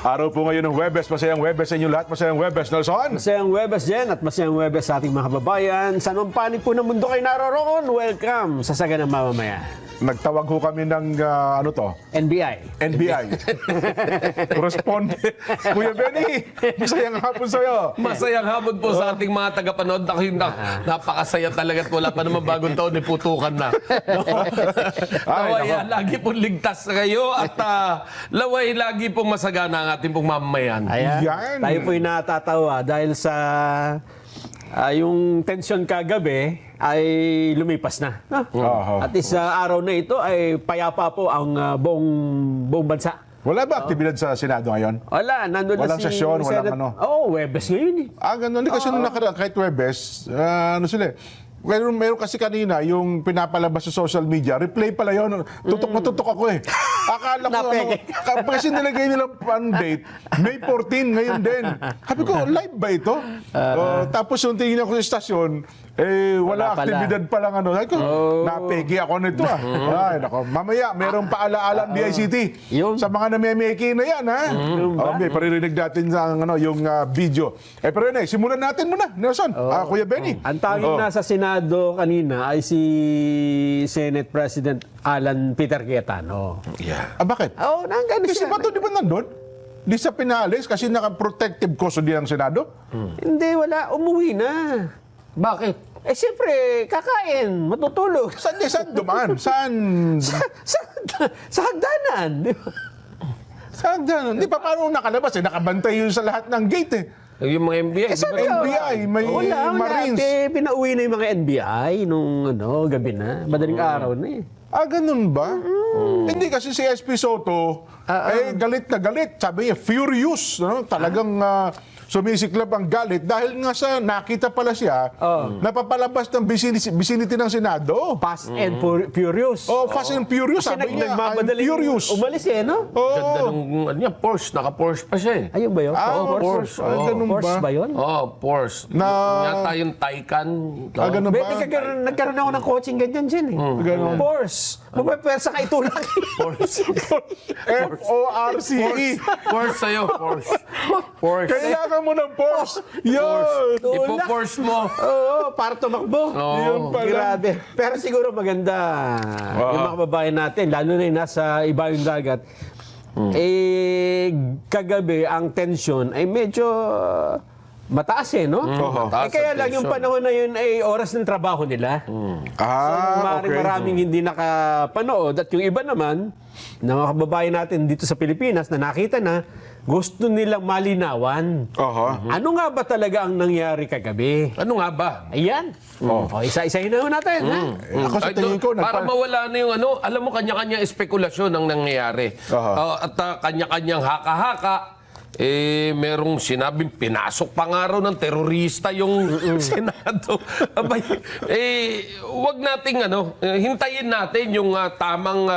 Araw po ngayon ng Huwebes. Masayang Huwebes sa inyo lahat. Masayang Huwebes, Nelson. Masayang Huwebes, Jen, at masayang Huwebes sa ating mga kababayan. Sa anong panig po ng mundo kayo naroroon, welcome sa Saganang Mamamayan. Nagtawag ho kami ng, NBI. NBI. Correspondent. Kuya Benny, masayang hapon sa'yo. Masayang hapon po sa ating mga tagapanood. Napakasaya talaga at wala pa naman bagong taon, putukan na. Laway, lagi pong ligtas kayo at laway, lagi pong masagana ang ating pong mamamayan. Ayan. Yan. Tayo po'y natatawa dahil sa yung tension kagabi ay lumipas na. At isa araw na ito ay payapa po ang buong bansa. Wala ba aktibidad sa Senado ngayon? Wala, nandun Walang na si sesyon, walang Senate. ano? Oo, Huwebes ngayon eh. Ganun. Kasi nung nakaraan, kahit Huwebes, ano sila meron kasi kanina yung pinapalabas sa social media, replay pala yun. Tutok na tutok ako eh. Akala ko, kasi nilagay nilang date, May 14, ngayon din. Sabi ko, live ba ito? Tapos yung tingin ako sa istasyon, wala aktibidad pa lang ano. Sabi ko, napeki ako nito Ay, nako. Mamaya, merong paalaala ang DICT. Sa mga namemeki na yan, ha? May paririnig natin sa yung video. Pero yun simulan natin muna, Nelson. Kuya Benny. Ang tawag na sa Senado kanina ay si Senate President Alan Peter Cayetano. Yeah. Bakit? Nandun Kasi ba ito, di ba nandun? Di sa pinalis kasi naka-protective custody ng Senado? Hindi, wala. Umuwi na. Bakit? Siyempre, kakain, matutulog. Saan dumaan? Saan? Sa hagdanan. Di ba? Saan dyan? Di pa paano nakalabas nakabantay yun sa lahat ng gate Yung mga MBI. NBI, may Marines. Pinauwi na yung mga NBI nung gabi na. Madaling araw na eh. Ganun ba? Hindi kasi si SP Soto, galit na galit. Sabi niya, furious. Talagang sumisiklab ang galit dahil nga sa nakita pala siya napapalabas ng vicinity ng Senado. Fast and furious. Fast and furious. Kasi Sabi niya, I'm nagmamadaling furious. umalis no? Ganda nung Porsche. Naka-Porsche pa siya eh. Ayun ba yun? Porsche. Ganun Porsche ba yun? Porsche. Yata yung Taycan. Ganun ba? Nagkaroon ako ng coaching ganyan dyan eh. Ganun. Porsche. Mapapwersa ka itulak. Porsche. F-O-R-C-E. Porsche sa'yo. Porsche. Kailangan mo ng Porsche. Yun. Ipo-Porsche mo. Oo, para tumakbo. Yun pala. Grabe. Pero siguro maganda yung mga kababayan natin, lalo na yung nasa ibayong dagat. Kagabi, ang tension ay medyo mataas no? Mataas Kaya ang lang yung tension. panahon na yun ay oras ng trabaho nila. Maraming hindi nakapanood. At yung iba naman, na mga kababayan natin dito sa Pilipinas na nakita na, gusto nilang malinawan. Ano nga ba talaga ang nangyari kagabi? Ano nga ba? Ayan. Isa-isahin na natin. Ha? Ako sa tingin ko, para mawala na yung alam mo, kanya-kanya espekulasyon ang nangyayari. At kanya-kanyang haka-haka. Merong sinabing pinasok pa nga raw ng terorista yung Senado. Abay, wag nating hintayin natin yung tamang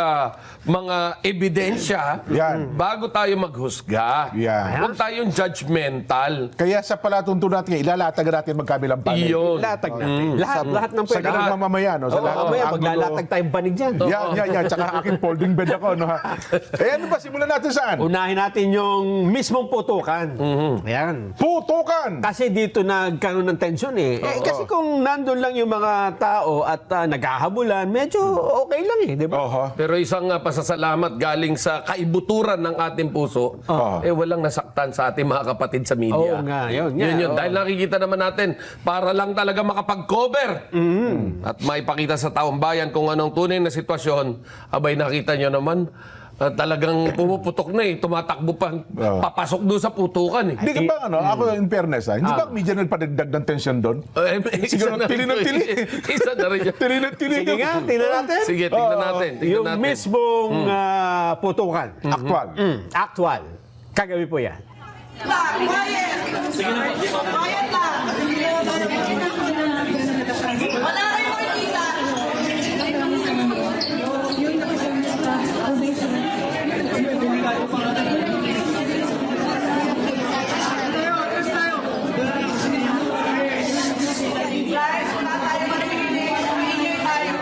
mga ebidensya bago tayo maghusga. Huwag tayong judgmental. Kaya sa palatunto natin, ilalatag natin magkabilang panig. Iyon. Latag natin. Lahat ng Sa pwede. ganang mamamayan. Sa lahat ng Mamaya, angulo. maglalatag tayong panig dyan. Yan. Tsaka aking folding bed ako. Ano ba? Simulan natin saan? Unahin natin yung mismong putukan. Ayan. Putukan! Kasi dito nagkaroon ng tensyon eh. Kasi kung nandun lang yung mga tao at naghahabulan, medyo okay lang eh, di ba? Pero isang pasasalamat galing sa kaibuturan ng ating puso, walang nasaktan sa ating mga kapatid sa media. Oo nga, yun. Yun. Dahil nakikita naman natin, para lang talaga makapag-cover at maipakita sa taong bayan kung anong tunay na sitwasyon, abay nakita nyo naman, talagang pumuputok na tumatakbo pa, papasok doon sa putukan Hindi ka ba ako in fairness hindi ba ang media nagpadagdag ng tension doon? Siguro tili ng tili. Isa na rin yan. Tili ng tili. Sige nga, tingnan natin. Sige, tingnan natin. Yung mismong putukan. Actual. Actual. Kagabi po yan. Quiet! Quiet lang! Wala kayong makikita! Guys, wala tayo manahimik. Maingay tayo.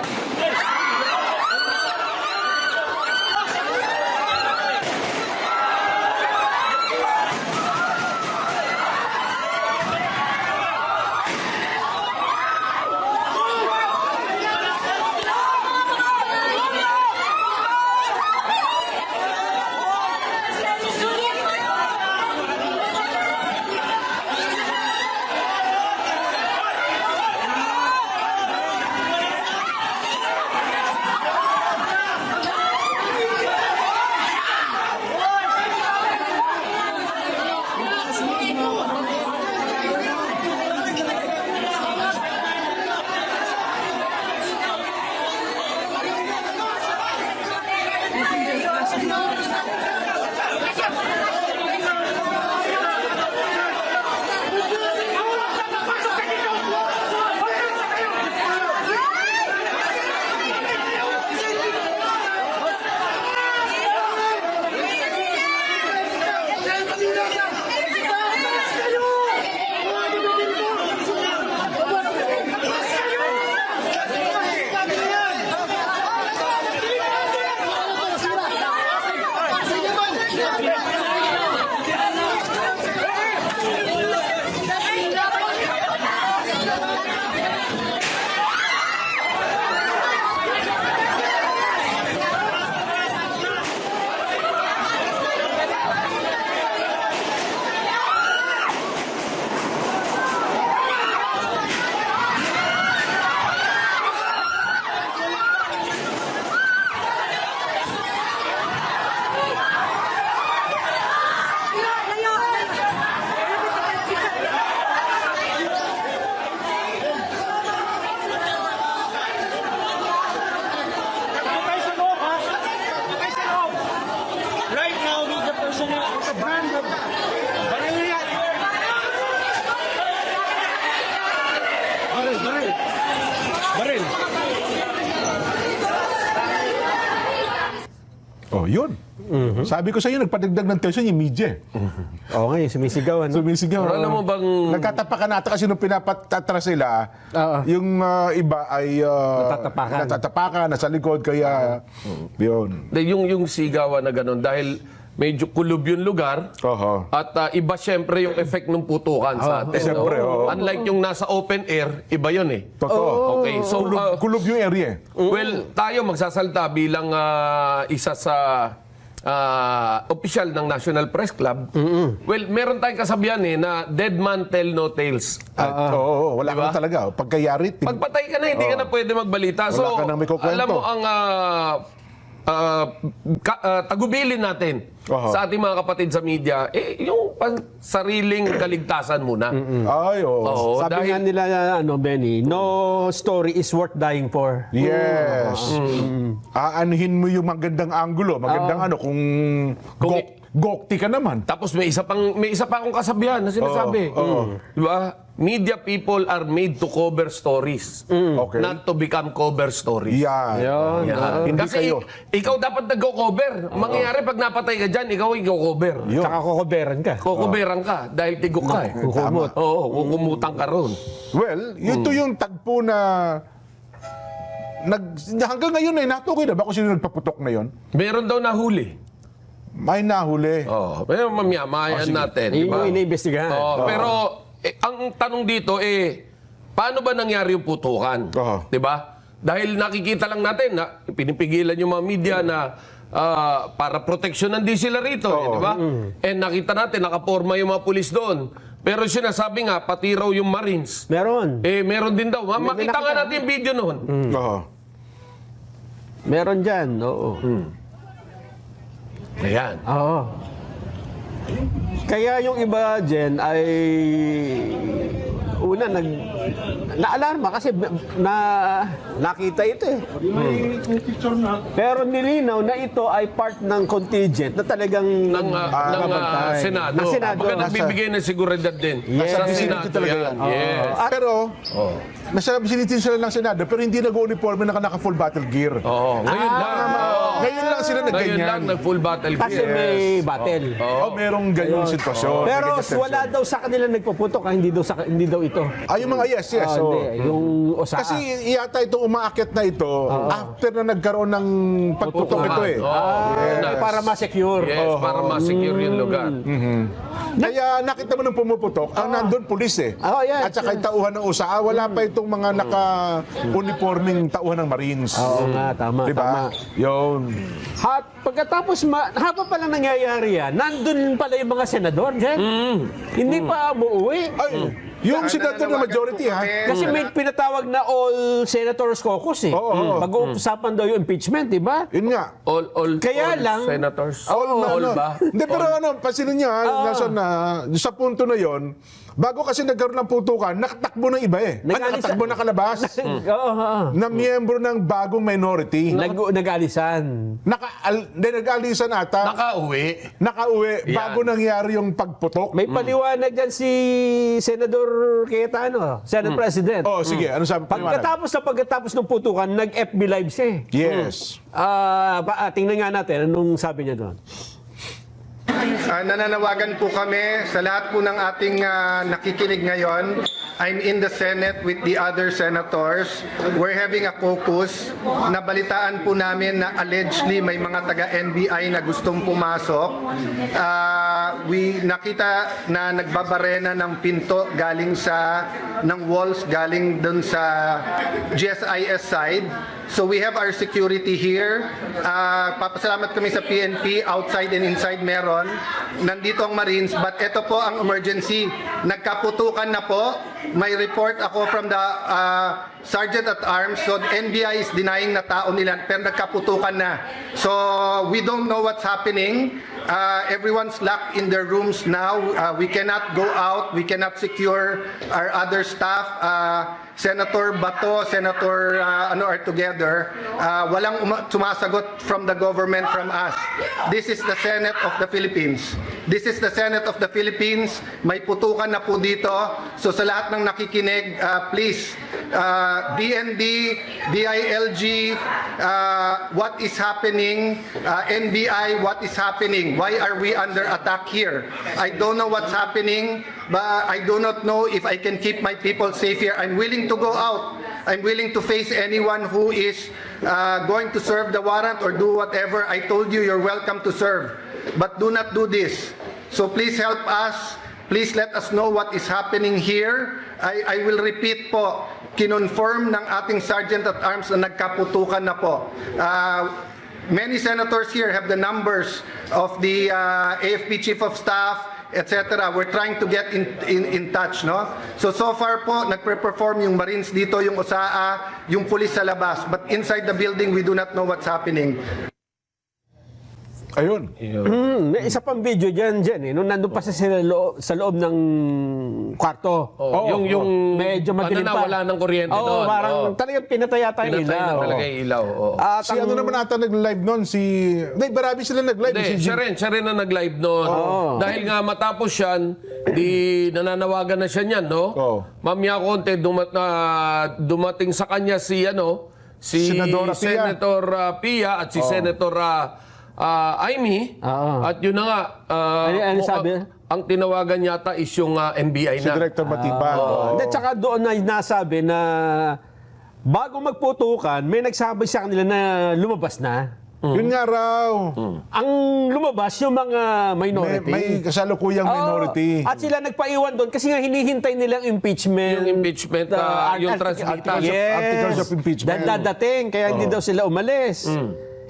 Oh, yun. Sabi ko sa iyo, nagpadagdag ng tension yung media. Oo nga, yung sumisigaw, ano? Sumisigaw. Pero alam mo bang... Nagtatapakan natin kasi nung pinapatatra sila, Oo. yung iba ay natatapakan, nasa likod, kaya yun. Yung sigawan na gano'n dahil medyo kulob yung lugar Oho. at iba syempre yung effect ng putukan sa atin. Siyempre, oo. Unlike yung nasa open air, iba yun eh. Totoo. Okay, so Kulob yung area. well, tayo magsasalta bilang isa sa opisyal ng National Press Club. Well, meron tayong kasabihan na dead man tell no tales. Oo, wala Diba? ka talaga. Pagkayari, Pagpatay ka na, hindi ka na pwede magbalita. Wala ka nang may kukwento. alam mo ang tagubilin natin Oho. sa ating mga kapatid sa media, yung sariling kaligtasan muna. Ay, oo. Oo, Sabi nga nila, Benny, no story is worth dying for. Yes. Aanuhin mo yung magandang angulo, magandang kung gokti ka naman. Tapos may isa pa akong kasabihan na sinasabi. Di ba? Media people are made to cover stories, Okay. not to become cover stories. Yan. Yun. Yan. Hindi Kasi kayo. ikaw dapat nag-cover. Mangyayari pag napatay ka dyan, ikaw cover. Yun. Tsaka kukuberan ka. Kukuberan ka dahil tigok ka eh. Kukumot. Oo, kukumutan ka ron. Well, ito yung tagpo na hanggang ngayon ay natukoy na ba kung sino nagpaputok na yon? Meron daw nahuli. May nahuli. Oo, pero mamaya natin. Yun Diba? yung iniimbestigahan. Oo, pero ang tanong dito paano ba nangyari yung putukan? Oo. 'Di ba? Dahil nakikita lang natin na pinipigilan yung mga media na para proteksyonan din sila rito, di ba? And nakita natin nakaporma yung mga pulis doon. Pero sinasabi nga pati raw yung Marines. Meron. Meron din daw. Makita nakita. nga natin yung video noon. Oo. Meron dyan, oo. Ayan. Oo. Kaya yung iba dyan ay una naalarma kasi nakita ito eh. Pero nilinaw na ito ay part ng contingent na talagang ng nakabantay. Senado. Ng Senado. Baka nagbibigay ng seguridad din. Yes. Sa Nasa Senado talaga yan. yan. Yes. Pero, nasa vicinity sila ng Senado, pero hindi nag-uniforme na naka-full battle gear. Oo, ngayon lang. Ngayon lang sila Ngayon nagganyan. lang nag-full battle Kasi gear. may battle. Oh, merong ganyang sitwasyon. Pero May ganyan wala daw sa kanila nagpuputok, hindi daw ito. yung mga yes. Ah, So, hindi, yung Osaka. kasi yata ito umaakit na ito after na nagkaroon ng pagputok ito eh. Yes. Para ma-secure. Yes, para ma-secure yung lugar. Kaya nakita mo nung pumuputok, ang nandun pulis eh. Yan. At saka yung tauhan ng USA, wala pa itong mga naka-uniforming tauhan ng Marines. Oo nga, tama, Diba? tama. Yun. Pagkatapos, habang pala nangyayari yan, nandun pala yung mga senador dyan. Hindi pa umuwi. Ay, yung senator na majority ha. Kasi may pinatawag na all senators caucus eh. Oo. Mag-uusapan daw yung impeachment, di ba? Yun nga. All Kaya lang- senators. All ba? Hindi, pero pansinin niyo nasa sa punto na yon, bago kasi nagkaroon ng putukan, nakatakbo ng iba eh. Nakatakbo na kalabas Oo, oo. na miyembro ng bagong minority. Nag-alisan. Nag-alisan ata, nakauwi bago nangyari yung pagputok. May paliwanag dyan si Senador Cayetano, Senate President. Oh, sige, ano sabi? Pagkatapos ng putukan, nag-FB Live siya eh. Yes. Tingnan nga natin anong sabi niya doon. Nananawagan po kami sa lahat po ng ating nakikinig ngayon. I'm in the Senate with the other senators. We're having a caucus. Nabalitaan po namin na allegedly may mga taga-NBI na gustong pumasok. We nakita na nagbabarena ng pinto galing ng walls galing dun sa GSIS side. So we have our security here. Papasalamat kami sa PNP, outside and inside meron. Nandito ang Marines, but ito po ang emergency. Nagkaputukan na po. May report ako from the Sergeant at Arms. So NBI is denying na tao nila, pero nagkaputukan na. So we don't know what's happening. Everyone's locked in their rooms now. We cannot go out. We cannot secure our other staff. Senator Bato, Senator are together, walang sumasagot from the government, from us. This is the Senate of the Philippines. This is the Senate of the Philippines. May putukan na po dito. So sa lahat ng nakikinig, please, DND, DILG, what is happening? NBI, what is happening? Why are we under attack here? I don't know what's happening, but I do not know if I can keep my people safe here. I'm willing to go out. I'm willing to face anyone who is going to serve the warrant or do whatever. I told you, you're welcome to serve. But do not do this. So please help us. Please let us know what is happening here. I will repeat po, kinonfirm ng ating Sergeant at Arms na nagkaputukan na po. Many senators here have the numbers of the AFP Chief of Staff, etc. We're trying to get in touch, no? So far po, nagpe-perform yung Marines dito, yung OSAA, yung police sa labas. But inside the building, we do not know what's happening. Ayun. May isa pang video dyan, nung nandun pa sila sa loob ng kwarto. Yung medyo madilim ano na, pa. wala ng kuryente doon. Parang talagang pinatay yata yung Pinatay ilaw. na talaga yung ilaw. At Si ano naman ata nag-live noon? Marami sila nag-live. Hindi, Si siya rin na nag-live noon. Dahil nga matapos yan, di nananawagan na siya niyan, no? Oo. Mamaya konti, dumating sa kanya si Senadora Pia. Senator Pia at si Senator Amy. At yun na nga, Ano sabi? ang tinawagan yata is yung NBI Si na. Director Batipan. At saka doon na nasabi na bago magputukan, may nagsabi sa kanila na lumabas na. Yun nga raw. Ang lumabas yung mga minority. May kasalukuyang minority. At sila nagpaiwan doon kasi nga hinihintay nilang impeachment. Yung impeachment, yung transmitter. Yes. Articles of impeachment. Dadating, kaya hindi daw sila umalis.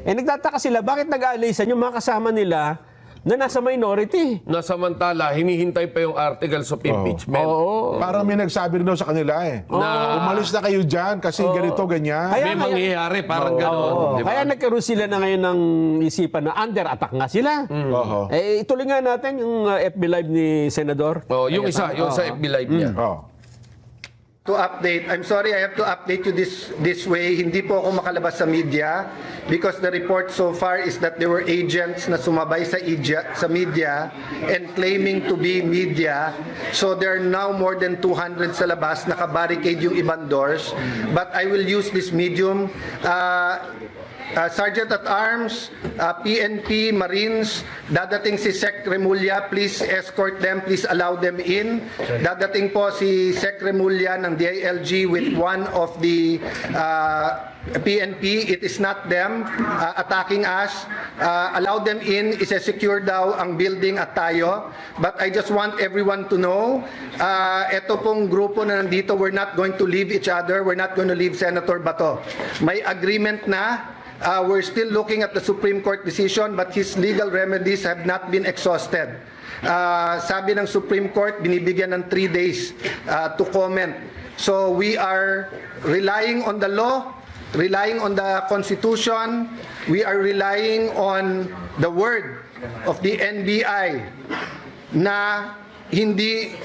Nagtataka sila, bakit nag-aalisan yung mga kasama nila na nasa minority? Na samantala, hinihintay pa yung articles of impeachment. Parang may nagsabi rin daw sa kanila na umalis na kayo dyan kasi ganito, ganyan. Kaya- May mangyayari, parang gano'n. Di ba? Kaya nagkaroon sila na ngayon ng isipan na under attack nga sila. Oho. Ituloy nga natin yung FB Live ni Senador. Yung isa, yung sa FB Live niya. Oh. To update, I'm sorry I have to update you this way. Hindi po ako makalabas sa media because the report so far is that there were agents na sumabay sa media and claiming to be media. So there are now more than 200 sa labas, nakabarricade yung ibang doors. But I will use this medium. Sergeant at Arms, PNP, Marines, dadating si Sec Remulla, please escort them, please allow them in. Dadating po si Sec Remulla ng DILG with one of the PNP. It is not them attacking us. Allow them in, isa-secure daw ang building at tayo. But I just want everyone to know, ito pong grupo na nandito, we're not going to leave each other, we're not going to leave Senator Bato. May agreement na. We're still looking at the Supreme Court decision, but his legal remedies have not been exhausted. Sabi ng Supreme Court, binibigyan ng 3 days to comment. So we are relying on the law, relying on the Constitution, we are relying on the word of the NBI na hindi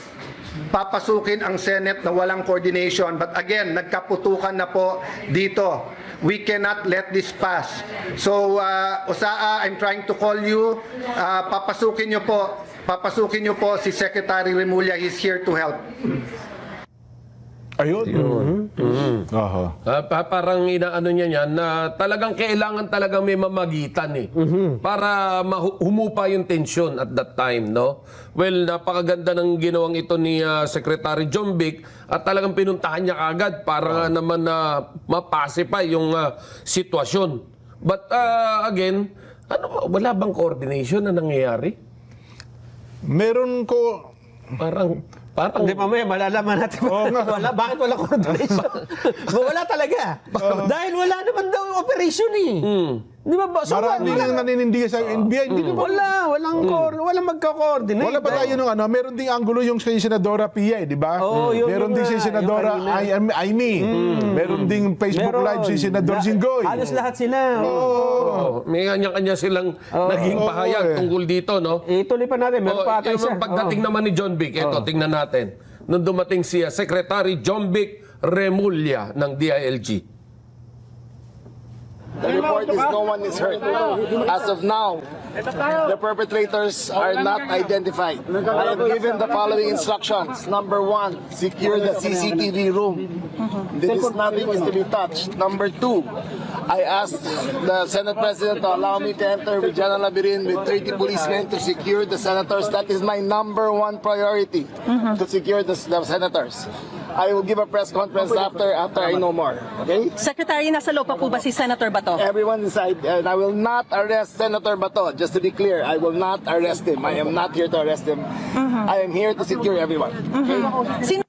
papasukin ang Senate na walang coordination. But again, nagkaputukan na po dito. We cannot let this pass. So, OSAA, I'm trying to call you. Papasukin niyo po si Secretary Remulla. He's here to help. Ayun. Oho. Parang inaano niya yan na talagang kailangan talagang may mamagitan para humupa yung tension at that time, no? Well, napakaganda ng ginawang ito ni Secretary Jombik at talagang pinuntahan niya kagad para nga naman na mapacify yung sitwasyon. But again, wala bang coordination na nangyayari? Meron ko... Parang Hindi, mamaya malalaman natin. Bakit wala coordination? Wala talaga. Dahil wala naman daw yung operation Di ba? So, Marami nang naninindigan sa NBI. Hindi naman. Walang magka-coordinate. Wala ba tayo nung meron ding angulo yung si Senadora Pia, di ba? Meron din si Senadora Amy. Meron ding Facebook Live si Senador Jinggoy. Halos lahat sila. may kanya-kanya silang naging pahayag tungkol dito, no? Ituloy pa natin. Meron pa ata isa. Yung pagdating naman ni John Vic, ito, tingnan natin. Nung dumating si Secretary John Vic Remulla ng DILG? The report is no one is hurt. As of now, the perpetrators are not identified. I have given the following instructions. Number 1, secure the CCTV room. This is nothing is to be touched. Number 2, I asked the Senate President to allow me to enter with General Labirin with 30 policemen to secure the senators. That is my number 1 priority, to secure the senators. I will give a press conference after I know more. Okay? Secretary, nasa loob pa po ba si Senator Bato? Everyone inside, and I will not arrest Senator Bato. Just to be clear, I will not arrest him. I am not here to arrest him. I am here to secure everyone. Okay? Sino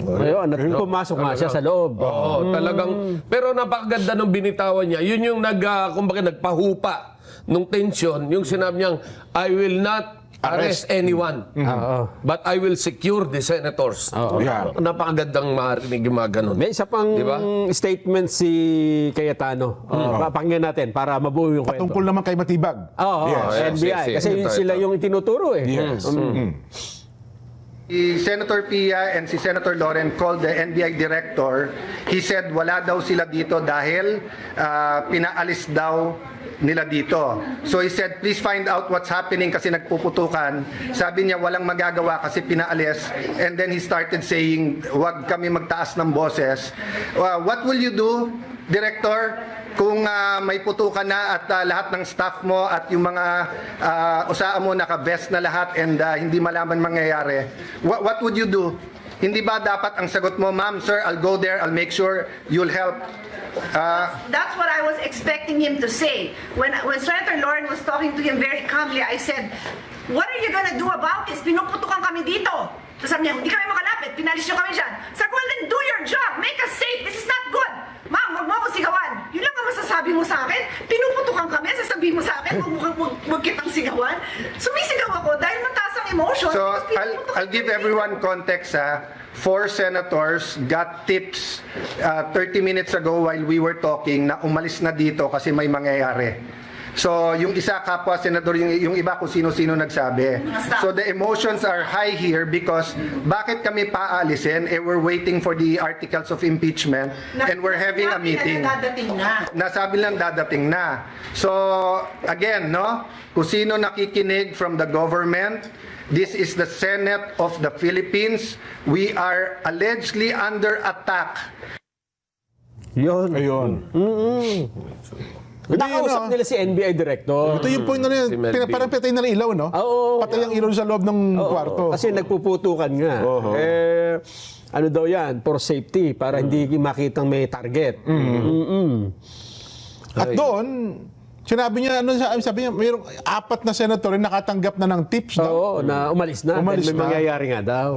Ayun, at pumasok nga siya sa loob. Oo, talagang, pero napakaganda nung binitawan niya. Yun yung kumbaga nagpahupa nung tension, yung sinabi niyang, I will not arrest anyone, but I will secure the senators. Yeah. Napakagandang marinig yung mga ganun. May isa pang Di ba? statement si Cayetano. Pakinggan natin para mabuo yung kwento. Patungkol naman kay Matibag. Oo, Yes, NBI. yes, yes. Kasi Ito, sila ito. yung itinuturo eh. Yes. Si Senator Pia and si Senator Loren called the NBI director. He said wala daw sila dito dahil pinaalis daw nila dito. So he said, please find out what's happening kasi nagpuputukan. Sabi niya walang magagawa kasi pinaalis. And then he started saying, wag kami magtaas ng boses. What will you do, Director, kung may putukan na at lahat ng staff mo at yung mga usaan mo naka-vest na lahat and hindi malaman mangyayari? What would you do? Hindi ba dapat ang sagot mo, ma'am, sir, I'll go there, I'll make sure you'll help? That's what I was expecting him to say. When Senator Lauren was talking to him very calmly, I said, what are you gonna do about this? Pinuputukan kami dito. So sabi niya, hindi kami makalapit, pinalis niyo kami dyan. Sabi ko, well then do your job, make us safe, this is not good. Ma'am, huwag mo ako sigawan. Yun lang ang masasabi mo sa akin. Pinuputukan kami, sasabihin mo sa akin, huwag kitang sigawan. Sumisigaw ako dahil mataas ang emotion. So because pinuputukan I'll give kami. everyone context. 4 senators got tips 30 minutes ago while we were talking na umalis na dito kasi may mangyayari. So yung isa kapwa senador, yung iba kung sino-sino nagsabi. So the emotions are high here because bakit kami paalisin? We're waiting for the articles of impeachment and we're having a meeting. Dadating na. Nasabi lang dadating na. So again, no? Kung sino nakikinig from the government, this is the Senate of the Philippines. We are allegedly under attack. Yun. Ayun. Nakausap nila si NBI director. Ito yung point na yun. Si Melvin. Parang patay na ng ilaw, no? Oo. Patay ang ilaw sa loob ng kwarto. Kasi nagpuputukan nga. Oo. Ano daw yan? For safety. Para hindi makitang may target. At doon, sinabi niya, sabi niya, mayroong 4 na senator na nakatanggap na ng tips. Oo, na umalis na. Umalis May na. mangyayari nga daw.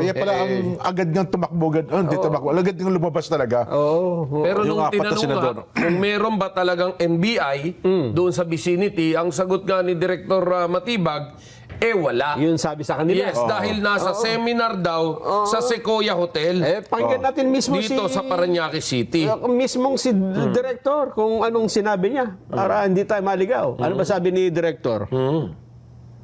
Kaya pala ang agad niyang tumakbo, hindi tumakbo, agad niyang lumabas talaga. Oo. Pero Yung nung 4 na tinanong senador. nga, kung meron ba talagang NBI doon sa vicinity, ang sagot nga ni Director Matibag, wala. Yun sabi sa kanila. Yes, dahil nasa seminar daw sa Sequoia Hotel. Pakinggan natin mismo Dito sa Parañaque City. mismong si Director kung anong sinabi niya para hindi tayo maligaw. Ano ba sabi ni Director?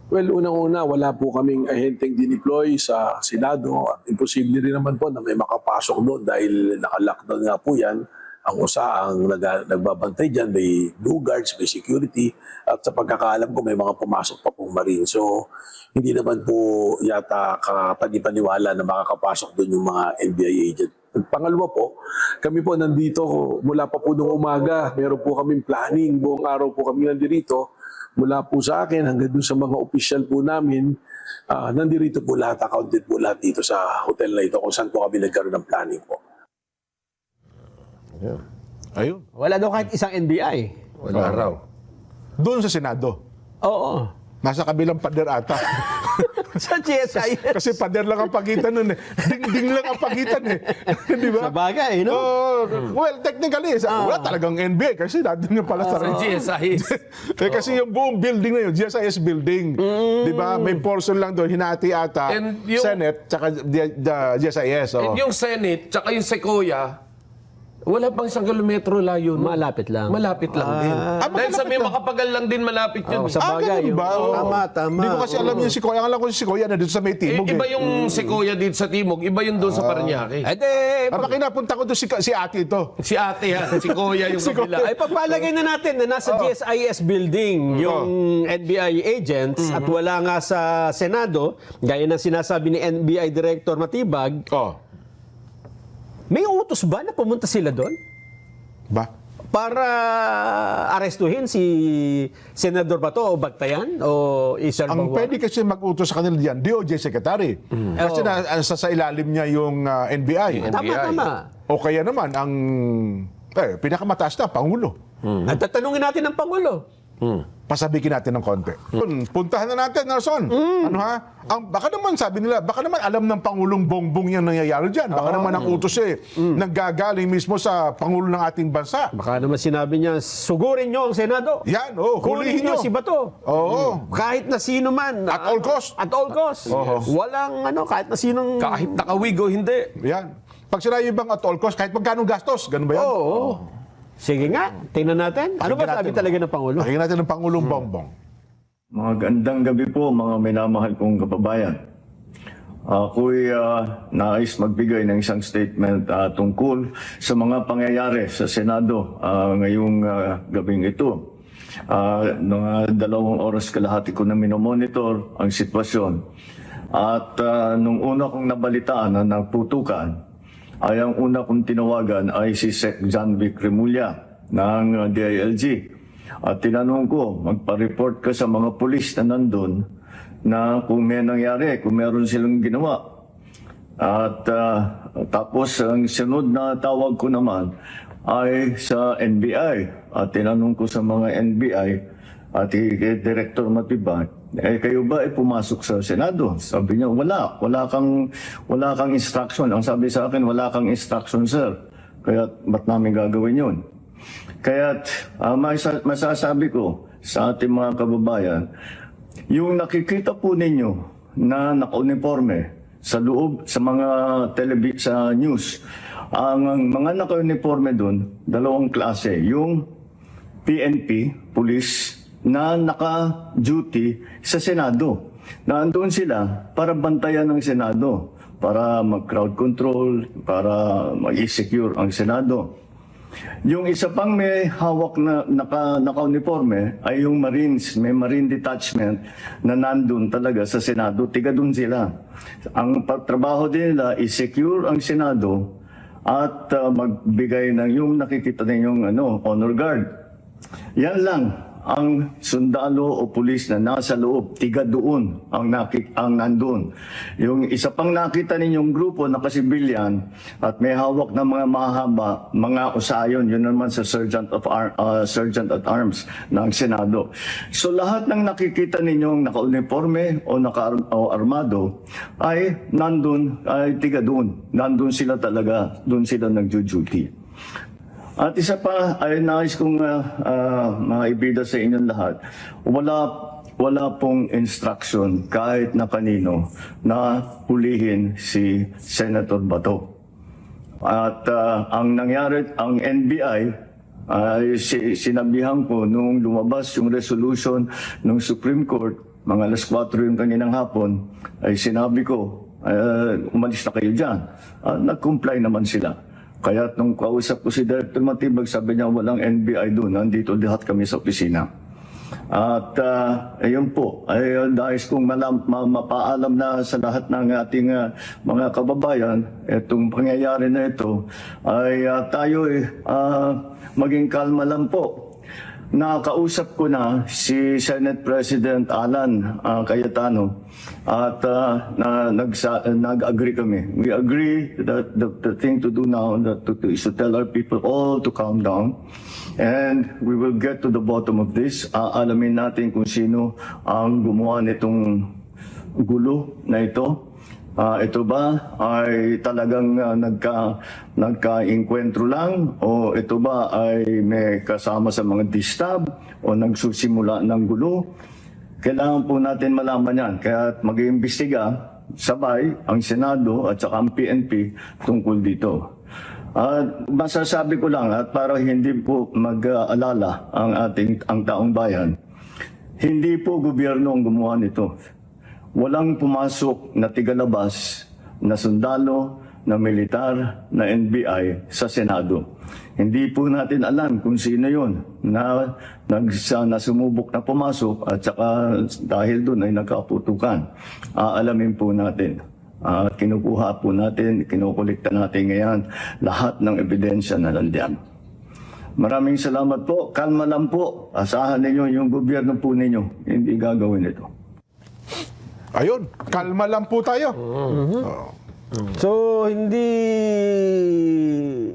Well, unang-una, wala po kaming ahenteng dineploy sa Senado at imposible rin naman po na may makapasok doon dahil naka-lockdown nga po yan. Ang usa ang nagbabantay dyan, may blue guards, may security at sa pagkakaalam ko may mga pumasok pa pong marine. So, hindi naman po yata kapani-paniwala na makakapasok doon yung mga NBI agent. At pangalawa po, kami po nandito mula pa po nung umaga, meron po kaming planning, buong araw po kami nandito. Mula po sa akin hanggang doon sa mga opisyal po namin, nandito po lahat, accounted po lahat dito sa hotel na ito kung saan po kami nagkaroon ng planning po. Ayun. Wala daw kahit isang NBI. Wala raw. Doon sa Senado. Oo. Nasa kabilang pader ata. Sa GSIS. Kasi pader lang ang pagitan nun eh. Ding lang ang pagitan eh. Di ba? Sa bagay, no? Well, technically, wala talagang NBA kasi natin yung pala sa GSIS. kasi yung buong building na yun, GSIS building. Di ba? May portion lang doon, hinati ata, And yung- Senate, tsaka GSIS. And yung Senate, tsaka yung Sequoia, Wala pang 1 kilometro layo. No? Malapit lang. Malapit lang din. Dahil sa may malapit lang. makapagal lang din malapit yun. Sa bagay. ganun ba? Oo. Oo. Tama. Hindi ko kasi alam yung Sequoia. Ang alam ko si Sequoia na dito sa may timog. Iba yung Sequoia dito sa Timog, iba yung doon sa Paranaque. Baka kinapunta ko doon si ate ito. Si ate ha, si Kuya yung kabila. Ay, pagpalagay na natin na nasa GSIS building yung NBI agents at wala nga sa Senado, gaya ng sinasabi ni NBI Director Matibag, may utos ba na pumunta sila doon? Ba? Para arestuhin si Senador Bato o Bagtayan o Isar Ang Bangwa? pwede kasi mag-utos sa kanila diyan, DOJ Secretary. Kasi sa ilalim niya yung NBI. Tama. O kaya naman ang pinakamataas na, Pangulo. At tatanungin natin ng Pangulo. Pasabikin natin ng konti. Puntahan na natin, Nelson. Ano ha? Baka naman sabi nila, baka naman alam ng Pangulong Bongbong yung nangyayari dyan. Baka naman ang utos nanggagaling mismo sa Pangulo ng ating bansa. Baka naman sinabi niya, sugurin niyo ang Senado. Yan, Kunin hulihin niyo nyo. si Bato. Oo. Kahit na sino man. At all cost. At all cost. Walang kahit na sinong... Kahit nakawig o hindi. Yan. Pag sinabi bang at all cost, kahit magkano gastos, ganun ba yan? Oo. Sige nga, tingnan natin. Ano ba sabi talaga ng Pangulo? Pakinggan natin ng Pangulong Bongbong. Mga gandang gabi po mga minamahal kong kababayan. Ako'y nais magbigay ng isang statement tungkol sa mga pangyayari sa Senado ngayong gabing ito. Mga 2 oras kalahati ko na minomonitor ang sitwasyon. At nung una kong nabalitaan na nagputukan, ay ang una kong tinawagan ay si Sec. John Vic Remulla ng DILG. At tinanong ko, magpa-report ka sa mga pulis na nandun na kung may nangyari, kung meron silang ginawa. At tapos ang sunod na tawag ko naman ay sa NBI. At tinanong ko sa mga NBI at kay Director Matibag, kayo ba ay pumasok sa Senado? Sabi niya, wala kang instruction. Ang sabi sa akin, wala kang instruction, sir. Kaya ba't namin gagawin yun? Kaya masasabi ko sa ating mga kababayan, yung nakikita po ninyo na naka-uniforme sa loob, sa mga sa news, ang mga naka-uniforme doon, 2 klase. Yung PNP, police, na naka-duty sa Senado. Naandun sila para bantayan ng Senado, para mag-crowd control, para mag-secure ang Senado. Yung isa pang may hawak na naka-uniforme ay yung Marines, may Marine Detachment na nandun talaga sa Senado, tiga dun sila. Ang trabaho din nila is secure ang Senado at magbigay ng yung nakikita ninyong honor guard. Yan lang ang sundalo o pulis na nasa loob, tiga doon ang nandun. Yung isa pang nakita ninyong grupo na kasibilyan at may hawak ng mga mahaba, mga usayon, yun naman sa Sergeant at Arms ng Senado. So lahat ng nakikita ninyong naka-uniforme o naka-armado ay nandun, ay tiga doon. Nandun sila talaga, doon sila nagjo-duty. At isa pa ay nais kong maibida sa inyong lahat, wala pong instruction kahit na kanino na hulihin si Senator Bato. At ang nangyari, ang NBI, ay sinabihan ko nung lumabas yung resolution ng Supreme Court, mga 4:00 yung kaninang hapon, ay sinabi ko, umalis na kayo dyan. Nag-comply naman sila. Kaya nung kausap ko si Director Matibag, sabi niya walang NBI doon, nandito lahat kami sa opisina. At ayun po, ay nais kong mapaalam na sa lahat ng ating mga kababayan, itong pangyayari na ito, ay tayo maging kalma lang po. Nakausap ko na si Senate President Alan Cayetano at nag-agree kami. We agree that the thing to do now is to tell our people all to calm down and we will get to the bottom of this. Alamin natin kung sino ang gumawa nitong gulo na ito. Ito ba ay talagang nagka-inkwentro lang o ito ba ay may kasama sa mga distab o nagsusimula ng gulo? Kailangan po natin malaman yan. Kaya mag-iimbestiga sabay ang Senado at saka ang PNP tungkol dito. Masasabi ko lang at para hindi po mag-alala ang taong bayan, hindi po gobyerno ang gumawa nito. Walang pumasok na tigalabas na sundalo, na militar, na NBI sa Senado. Hindi po natin alam kung sino yun na sumubok na pumasok at saka dahil doon ay nagkaputukan. Aalamin po natin. Kinukuha po natin, kinukulikta natin ngayon lahat ng ebidensya na nandiyan. Maraming salamat po. Kalma lang po. Asahan ninyo yung gobyerno po ninyo. Hindi gagawin ito. Ayun, kalma lang po tayo. So, hindi...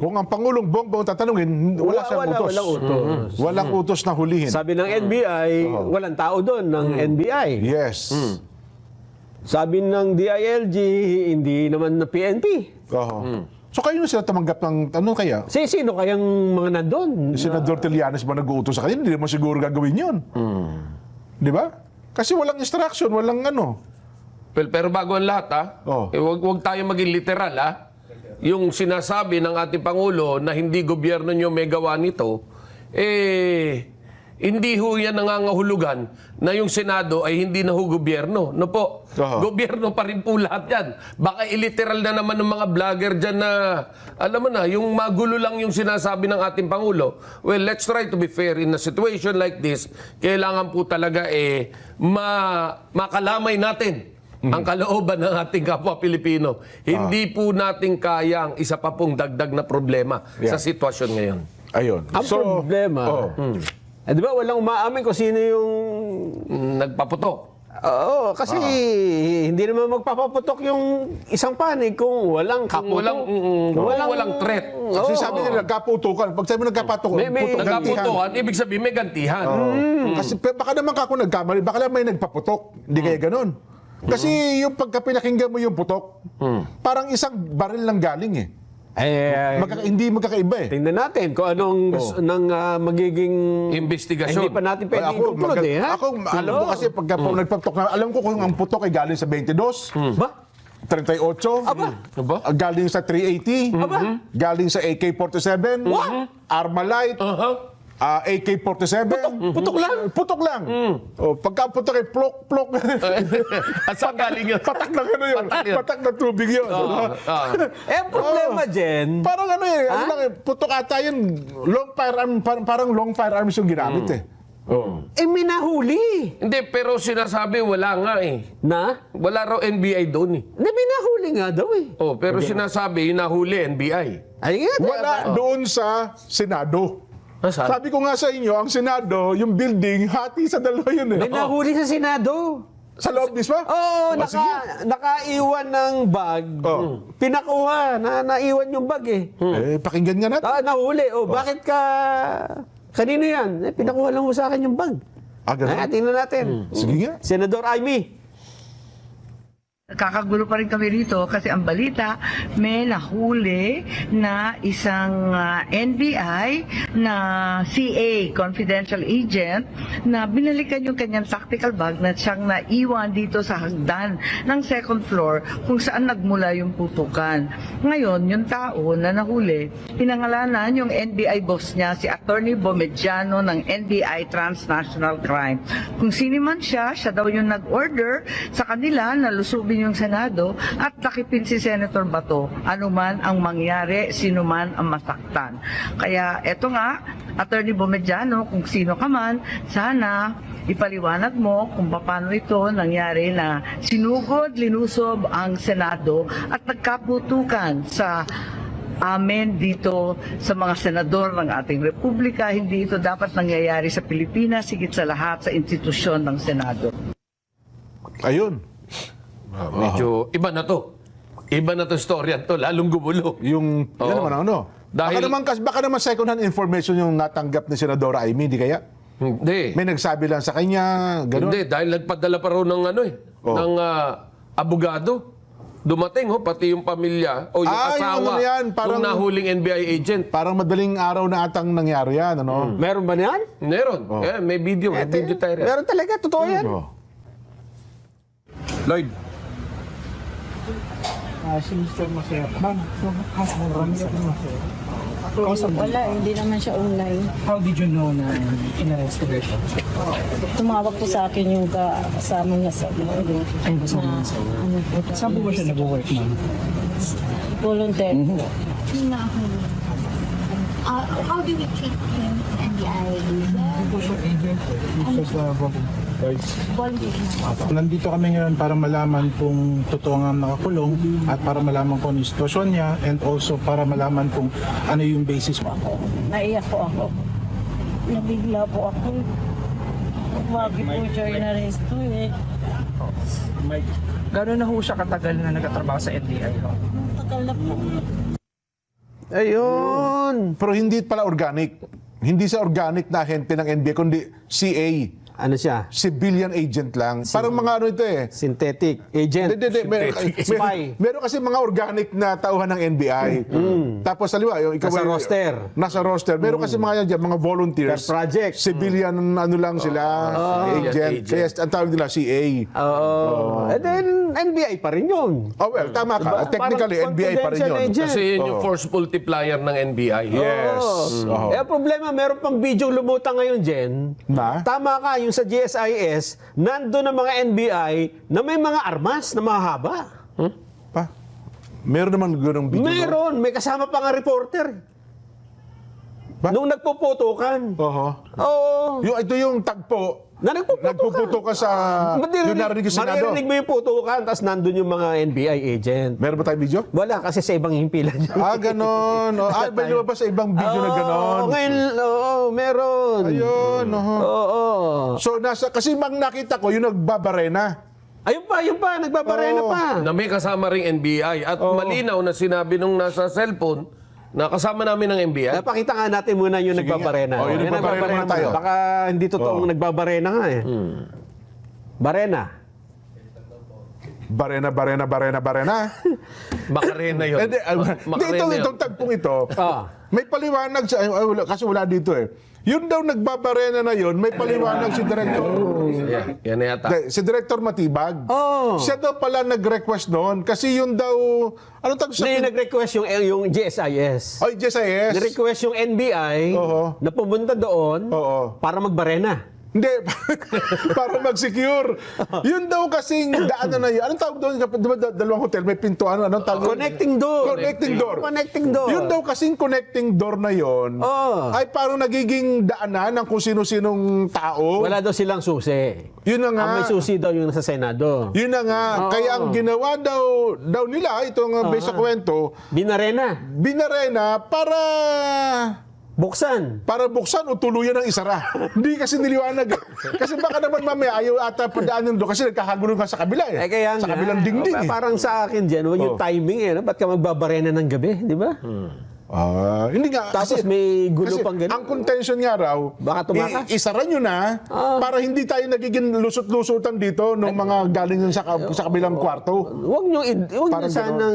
Kung ang Pangulong Bongbong tatanungin, wala siyang utos. Walang utos. Walang utos na hulihin. Sabi ng NBI, walang tao doon ng NBI. Yes. Sabi ng DILG, hindi naman na PNP. So kayo sila tumanggap ng ano kaya? Sino kayang mga nandun? Si Senador Trillanes ba nag-uutos sa kanya? Hindi naman siguro gagawin yun. Di ba? Kasi walang instruction, walang ano. Well, pero bago ang lahat, huwag tayo maging literal, Yung sinasabi ng ating Pangulo na hindi gobyerno nyo may gawa nito, hindi ho yan nangangahulugan na yung Senado ay hindi na ho gobyerno. No po? Gobyerno pa rin po lahat yan. Baka iliteral na naman ng mga vlogger dyan na, alam mo na, yung magulo lang yung sinasabi ng ating Pangulo. Well, let's try to be fair in a situation like this. Kailangan po talaga makalamay natin ang kalooban ng ating kapwa Pilipino. Hindi po natin kaya ang isa pa pong dagdag na problema sa sitwasyon ngayon. Ayun. Ang problema, di ba walang umaamin kung sino yung nagpaputok. Oo, kasi hindi naman magpapaputok yung isang panig kung walang kaputok. Walang threat. Kasi sabi nila nagkaputukan. Pag sabi nagkaputukan, Nagkaputukan, ibig sabihin may gantihan. Kasi baka naman ako nagkamali, baka naman may nagpaputok. Hindi kaya ganun. Kasi yung pagka pinakinggan mo yung putok, parang isang baril lang galing hindi magkakaiba Tingnan natin kung anong magiging investigasyon. Hindi pa natin pwede i-conclude alam ko kasi pagka nagpaputok na, alam ko kung ang putok ay galing sa 22. Ba? 38, galing sa 380, galing sa AK-47, Armalite, AK-47. Putok lang. Putok lang. Pagka putok ay plok. Saan galing yun? Patak na ano yun. Patak na tubig yun. Ang problema dyan, Parang putok ata yun. Long firearm, parang long firearms yung ginamit may nahuli. Hindi, pero sinasabi wala nga Na? Wala raw NBI doon May nahuli nga daw pero sinasabi yung nahuli NBI. Ay nga. Wala doon sa Senado. Sabi ko nga sa inyo, ang Senado, yung building, hati sa dalawa yun May nahuli sa Senado. Sa loob mismo? Oo, nakaiwan ng bag. Pinakuha, naiwan yung bag pakinggan nga natin. Nahuli. Bakit ka... Kanino yan? Pinakuha lang mo sa akin yung bag. Ganun? Tingnan natin. Sige nga. Senador Amy. Kakagulo pa rin kami rito kasi ang balita may nahuli na isang NBI na CA, confidential agent, na binalikan yung kanyang tactical bag na siyang naiwan dito sa hagdan ng second floor kung saan nagmula yung putukan. Ngayon, yung tao na nahuli, pinangalanan yung NBI boss niya, si Attorney Bomediano ng NBI Transnational Crime. Kung sino man siya daw yung nag-order sa kanila na lusubin yung Senado at takipin si Senator Bato anuman ang mangyari, sino man ang masaktan. Kaya eto nga, Attorney Bomediano, kung sino ka man, sana ipaliwanag mo kung paano ito nangyari na sinugod, linusob ang Senado at nagkaputukan sa amen dito sa mga senador ng ating Republika. Hindi ito dapat nangyayari sa Pilipinas, higit sa lahat sa institusyon ng Senado. Ayun. Medyo iba na to. Iba na to storya to, lalong gumulo. Yan naman Dahil, baka naman second-hand information yung natanggap ni Senadora Amy, di kaya? Hindi. May nagsabi lang sa kanya, gano'n? Hindi, dahil nagpadala pa raw ng ng abogado. Dumating pati yung pamilya o yung asawa ng nahuling NBI agent. Parang madaling araw na atang nangyari yan, Meron ba yan? Meron. May video. May video tayo. Meron talaga, totoo yan. Lloyd, Si Mr. Masaya. Ma'am, Wala, hindi naman siya online. how did you know na in-arrest ka siya? Tumawag po sa akin yung kasama niya sa Ay, kasama niya sa ano po. Saan po ba siya nag-work, ma'am? Volunteer po. How do we treat him and the ID? Hindi po siya agent. Hindi siya sa Volunteer. Nandito kami ngayon para malaman kung totoo nga nakakulong at para malaman kung ano yung sitwasyon niya and also para malaman kung ano yung basis mo. Naiyak po ako. Nabigla po ako. Bakit po siya inaresto eh? Gano'n na ho siya katagal na nagtatrabaho sa NBI? Tagal na po. Ayun. Pero hindi pala organic. Hindi siya organic na ahente ng NBI, kundi CA. Ano siya? Civilian agent lang. Parang mga ano ito eh. Synthetic agent. Hindi. Spy. Meron kasi mga organic na tauhan ng NBI. Tapos saliwa, yung ikaw Nasa ay- roster. Nasa roster. Meron kasi mga yan dyan, mga volunteers. Per project. Civilian ano lang sila. Agent. agent. Yes, ang tawag nila CA. Oo. And then, NBI pa rin yun. Oh well, tama ka. Diba? Technically, Parang NBI pa rin yun. confidential agent. Kasi yun yung force multiplier ng NBI. Yes. Oo. Eh, ang problema, meron pang video lumutang ngayon, Jen. Na? Tama ka, yung sa GSIS, nandun ang mga NBI na may mga armas na mahaba. Pa? Meron naman ganung video. Meron. May kasama pa nga reporter. Ba? Nung nagpuputukan. Oho. Oo. Ito yung tagpo. Na Nagpuputukan sa... Yung narinig yung Senado. Maririnig mo yung putukan, tapos nandun yung mga NBI agent. Meron ba tayong video? Wala, kasi sa ibang himpilan yun. Ganon. Ba lumabas sa ibang video na ganon? Oo, ngayon, meron. Ayun. Oo. So, kasi mang nakita ko, yung nagbabarena. Ayun pa, nagbabarena pa. Na may kasama ring NBI. At malinaw na sinabi nung nasa cellphone na kasama namin ng NBI. Napakita nga natin muna yung nagbabarena. Oh, yung Yan, nagbabarena muna tayo. Baka hindi totoong nagbabarena nga eh. Barena. Barena. Makarena yun. Itong tagpong ito, may paliwanag kasi wala dito eh. Yun daw nagbabarena na yun, may paliwanag si Director. Yan na yata. Si Director Matibag. Siya daw pala nag-request noon kasi yun daw, ano tawag sa... Hindi nag-request yung GSIS. Ay, GSIS. Nag-request yung NBI na pumunta doon para magbarena. Hindi, para mag-secure. Yun daw kasing daanan na yun. Anong tawag doon? Diba, dalawang hotel, may pintuan. Anong tawag? Connecting door. Connecting door. Yun daw kasing connecting door na yun, ay parang nagiging daanan ng kung sino-sinong tao. Wala daw silang susi. Yun na nga. Ang may susi daw yung nasa Senado. Yun na nga. Kaya ang ginawa daw nila, itong base sa kwento, Binarena para... Buksan. Para buksan o tuluyan ng isara. Hindi kasi niliwanag. Kasi baka naman mamaya ayaw ata padaanin doon kasi nagkakagulo ka sa kabila eh. Kaya sa kabilang dingding eh. Parang sa akin dyan, yung timing eh. Ba't ka magbabarena ng gabi, di ba? Hindi nga. Tapos may gulo kasi pang ganun. ang contention nga raw, baka tumakas. isara nyo na para hindi tayo nagiging lusot-lusutan dito ng mga galing dun sa kabilang kwarto.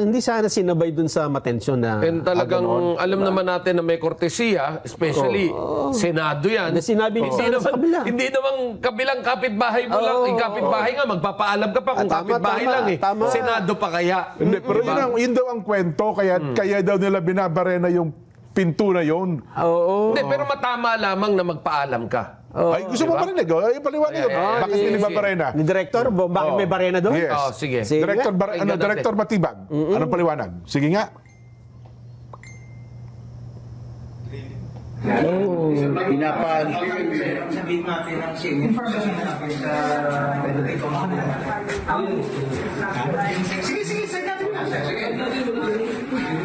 Hindi sana sinabay dun sa matensyon na... And talagang alam naman natin na may kortesiya, especially Senado yan. Na sinabi niyo sa kabila. Hindi naman kabilang kapitbahay mo lang. Yung kapitbahay nga, magpapaalam ka pa kung kapitbahay lang eh. Senado pa kaya. Hindi, pero yun daw ang kwento, kaya daw nila binabarena yung pinto na yun. Hindi, pero matama lamang na magpaalam ka. Ay, gusto mo parinig? Ay, paliwanag yun. Bakit hindi babarena? Ni Director, bakit may barena doon? Yes. Sige. Director Matibag. Anong paliwanag? Sige nga.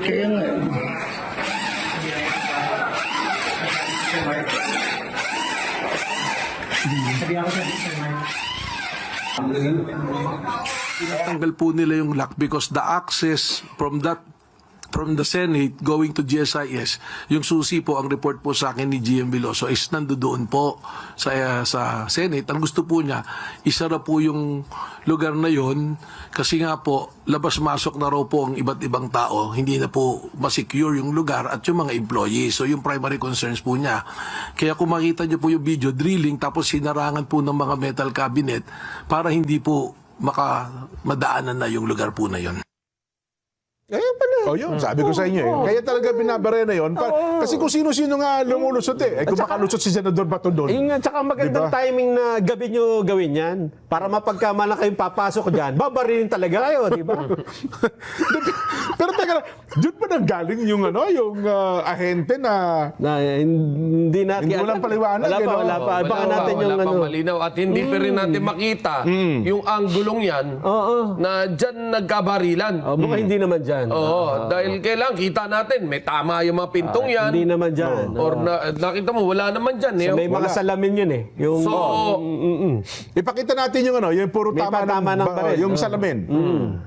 Kaya nga. Tinatanggal po nila yung lock because the access from the Senate going to GSIS, yung susi po, ang report po sa akin ni GM Veloso is nandoon po sa Senate. Ang gusto po niya, isara po yung lugar na yon kasi nga po, labas-masok na raw po ang iba't ibang tao. Hindi na po masecure yung lugar at yung mga employees. So yung primary concerns po niya. Kaya kung makita niyo po yung video, drilling tapos sinarangan po ng mga metal cabinet para hindi po madaanan na yung lugar po na yon. Oh, yun. Sabi ko sa inyo eh. Kaya talaga binabarena yun. Kasi kung sino-sino nga lumulusot eh. Kung makalusot si Senador Bato doon. Yung tsaka magandang Diba? timing na gabi nyo gawin yan. Para mapagkamala kayong papasok dyan, babarilin talaga kayo, di ba? Pero teka lang, doon ba nanggaling yung ahente na Hindi natin. Hindi walang paliwanag, Wala pa. Baka natin yung wala pang malinaw. At hindi pa rin natin makita yung anggulong yan na dyan nagkabarilan. Baka hindi naman dyan. Oo, dahil kailangan kita natin, may tama yung mga pintong yan. Hindi naman dyan. Or nakita mo, wala naman dyan. So, may mga salamin yun eh. Yung, ipakita natin yung yung puro May tama patama ng baril. yung salamin.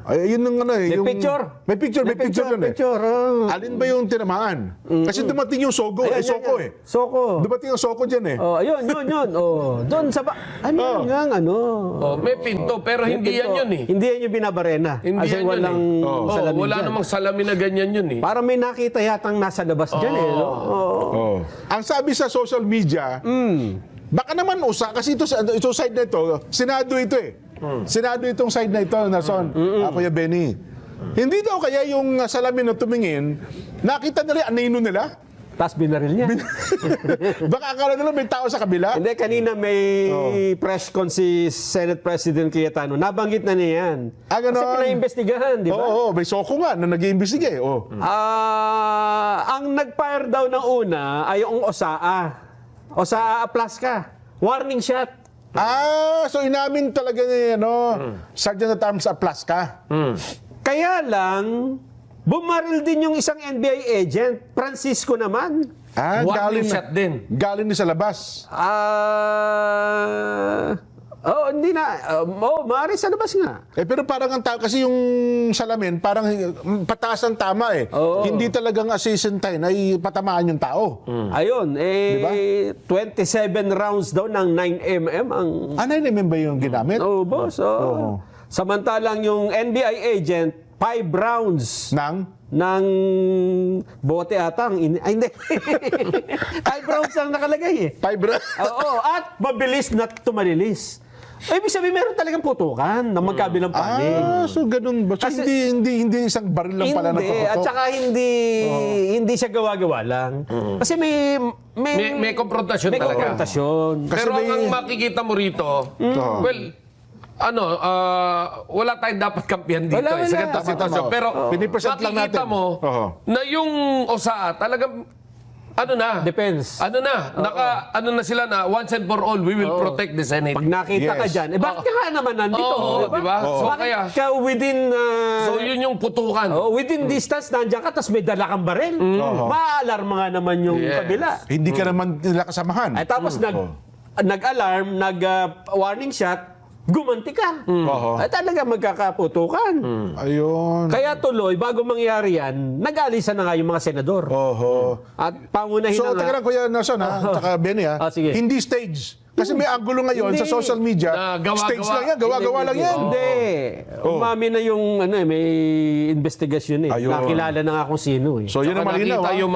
Ay, yun yung May yung picture. May picture yun eh. Picture. Alin ba yung tinamaan? Kasi dumating yung Sogo, Soko eh. Soko. Dumating yung Soko dyan eh. Ayun. Doon sa May pinto, pero hindi yan yun eh. Hindi yan yung binabarena. Hindi Kasi yan walang yun eh. salamin Wala dyan. namang salamin na ganyan yun eh. Para may nakita yatang nasa labas dyan eh. No? Ang sabi sa social media, baka naman kasi ito side na ito, Senado ito eh. Senado itong side na ito, Nason, Kuya Benny. Hindi daw kaya yung salamin na tumingin, nakita nila, anino nila? Tapos binaril niya. Baka akala nila may tao sa kabila? Hindi, kanina may press con si Senate President Cayetano. Nabanggit na niya yan. Kasi Ganon. pinaimbestigahan, di ba? Oo, may Soko nga na nag-iimbestiga eh. Ang nag-fire daw ng una ay yung OSAA. OSAA Aplaska. Warning shot. So inamin talaga ni Sergeant at Arms Aplaska. Kaya lang, bumaril din yung isang NBI agent, Francisco naman. Warning shot din. Galing din sa labas. Hindi na. Maaari sa labas nga. Pero parang ang tao, kasi yung salamin, parang pataas ang tama eh. Hindi talagang assassin time ay patamaan yung tao. Ayun, Diba? 27 rounds daw ng 9mm ang... 9mm ba yung ginamit? boss. Samantalang yung NBI agent, 5 rounds ng bote atang. Hindi. 5 rounds ang nakalagay eh. 5 rounds? At mabilis na tumalilis. Ibig sabihin, meron talagang putukan na magkabilang panig. So ganun ba? So hindi isang baril lang pala na Hindi. At saka hindi siya gawa-gawa lang. Kasi May konfrontasyon may talaga. konfrontasyon. Pero ang makikita mo rito, wala tayong dapat kampihan dito Wala. sa ganitong sitwasyon. Pero Pinipresent lang makikita natin. mo na yung OSAA talagang Depends. Ano na sila na once and for all, we will protect the Senate. Pag nakita ka dyan, bakit ka nga naman nandito? Diba? So Bakit kaya, ka within... so yun yung putukan. within distance, nandiyan ka, tapos may dala kang baril. Ma-alarm nga naman yung kabila. Hindi ka naman nila kasamahan. Tapos nag-alarm, nag-warning shot, gumanti ka. Ay talaga magkakaputukan. Ayun. Kaya tuloy, bago mangyari yan, nag-alisan na nga yung mga senador. At pangunahin So, na nga. teka lang, Kuya Nason, tsaka Benny, sige. hindi stage. Kasi may angulo ngayon Hindi. sa social media, Na gawa-gawa. stage lang yan, gawa-gawa lang yan. Hindi. Umami na yung may investigasyon eh. Ayun. Nakilala na nga kung sino eh. So, yun ang malinaw. Nakita yung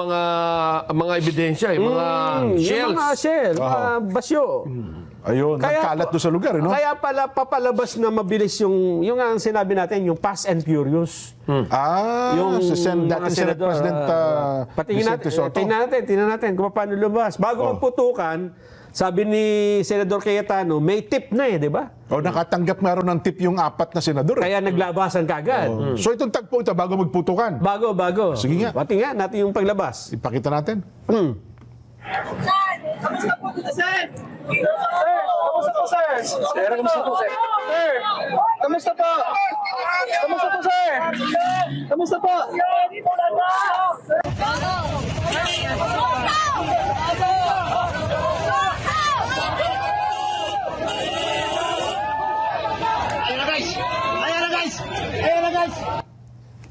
mga ebidensya, yung mga Yung mga shell, mga basyo. Ayun, nagkalat doon sa lugar, no? Kaya pala papalabas na mabilis yung ang sinabi natin, yung Fast and Furious. Yung si dating Senate President Vicente Soto. Tingnan natin kung paano lumabas. Bago magputukan, sabi ni Senador Cayetano, may tip na eh, di ba? Nakatanggap nga rin ng tip yung 4 na senador. Kaya naglabasan kagad. So itong tagpo ito, bago magputukan. Bago. Sige nga. Tingnan natin yung paglabas. Ipakita natin. Kamusta po dito, sir? Kamusta po, sir? Sir, kamusta po, sir? Sir, kamusta po? Kamusta po, sir? Kamusta po?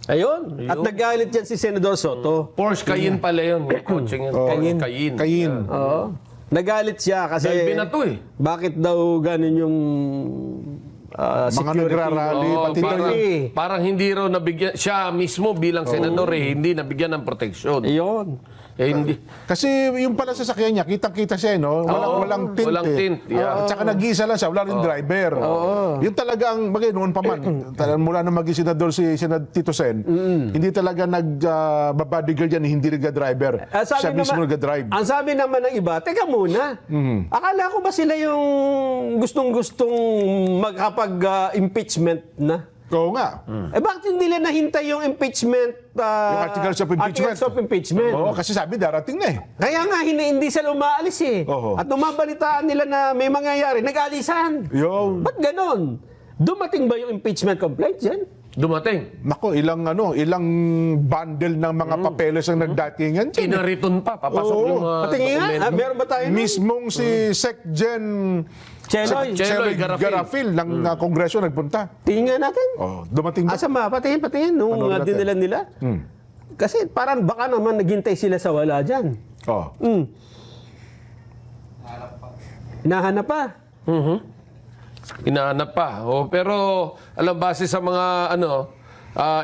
Ayun. At nagalit yan si Senador Soto. Porsche Cayenne pala yun. Yung kotse yun. Porsche Cayenne. Cayenne. Oo. Nagalit siya kasi Dahil binato eh. bakit daw ganun yung Mga security? nagrarally, pati Parang hindi raw nabigyan, siya mismo bilang senador hindi nabigyan ng proteksyon. Iyon. hindi. Kasi yung pala sasakyan niya, kitang-kita siya, no? Walang tint. walang tint, yeah. At saka nag-iisa lang siya, wala rin driver. Yun talagang, bagay, noon pa man, mula na maging senador si Tito Sen, hindi talaga nag-bodyguard yan, hindi nag-driver. Siya mismo nag-drive. Ang sabi naman ng iba, teka muna, akala ko ba sila yung gustong-gustong magkapag-impeachment na? Oo nga. Bakit hindi nila nahintay yung impeachment? Yung articles of impeachment. Articles of impeachment. Oo, kasi sabi darating na eh. Kaya nga, hindi sila umaalis eh. Oo. At umabalitaan nila na may mangyayari, nag-alisan. Yo. Ba't ganon? Dumating ba yung impeachment complaint dyan? Dumating. Nako, ilang bundle ng mga papeles ang nagdatingan dyan. Kinariton pa, papasok Oo. yung Patingin nga, dokumento. meron ba tayo nun? Mismong si Sec Gen Cheloy Garafil ng Kongreso nagpunta. Tingnan natin. Dumating ba? Asa ba? Patingin. Nung Ano natin? dinala nila. Kasi parang baka naman naghintay sila sa wala dyan. Hinahanap pa. Hinahanap pa. Pero alam, base sa mga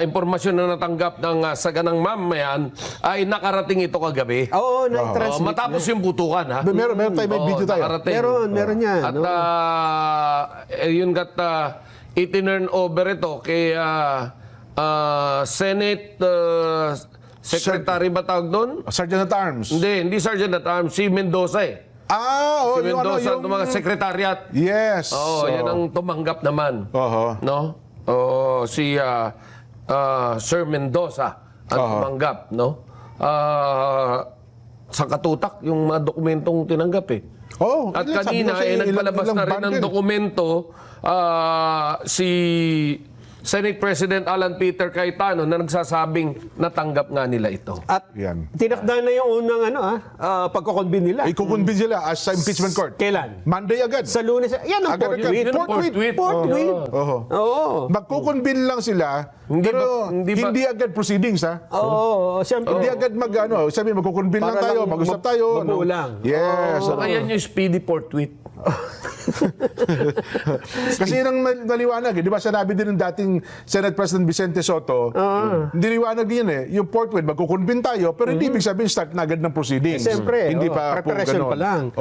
impormasyon na natanggap ng saganang mamayan, ay nakarating ito kagabi. Oo, na-transmit. Matapos yung putukan, ha? Meron tayo, may video tayo. Nakarating. Meron yan. At yun itinurn over ito kay Senate Secretary ba tawag doon? Sergeant at Arms. Hindi Sergeant at Arms, si Mendoza eh. Si Si Mendoza, yung mga secretariat. Yes. Yan ang tumanggap naman. Oho. No? Si Sir Mendoza ang tumanggap, no? Sa katutak yung mga dokumentong tinanggap eh. At kanina nagpalabas na rin ng dokumento si Senate President Alan Peter Cayetano na nagsasabing natanggap nga nila ito. At tinakda na yung unang pagko-convene nila. Ikukonbin sila as sa impeachment court. Kailan? Monday agad. Sa Lunes. Yan ang Agad. Port Wheat. Oo. Magkukonbin lang sila, pero hindi agad proceedings, ha? Oo, siyempre. Hindi agad sabi magkukonbin lang Para tayo, lang mag-usap tayo. mabuo lang. Yes. Kaya yung speedy Port Wheat. Kasi yun ang naliwanag, di ba? Sinabi din ng dating Senate President Vicente Soto, niliwanag din yan eh, yung Port Wheat, magkukonbin tayo, pero hindi ibig sabihin start na agad ng proceedings. Siyempre, hindi pa preparation pa lang.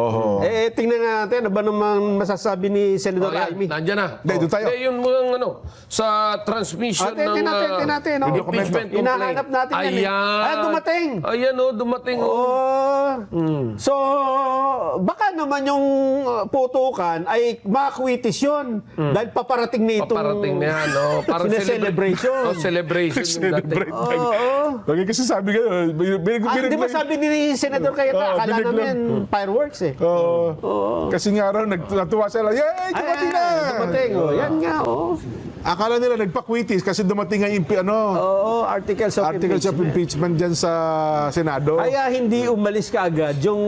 Tingnan natin, ano ba naman masasabi ni Senator Jaime? Nandiyan na. Doon tayo. Yung mga sa transmission ng natin. impeachment complaint. Hinahanap natin yan. Ayan, dumating. Ayan dumating. So, baka naman yung putukan ay makwitis yun. Dahil paparating na itong Paparating na yan, no? Parang celebration. Celebration. Okay, kasi sabi ka, Di ba sabi ni Senator Cayetano, akala namin fireworks eh. Kasi nga raw, natuwa sila, yay, dumating na! Dumating, yan nga, Akala nila nagpa-quitis kasi dumating nga yung articles of impeachment dyan sa Senado. Kaya hindi umalis kaagad yung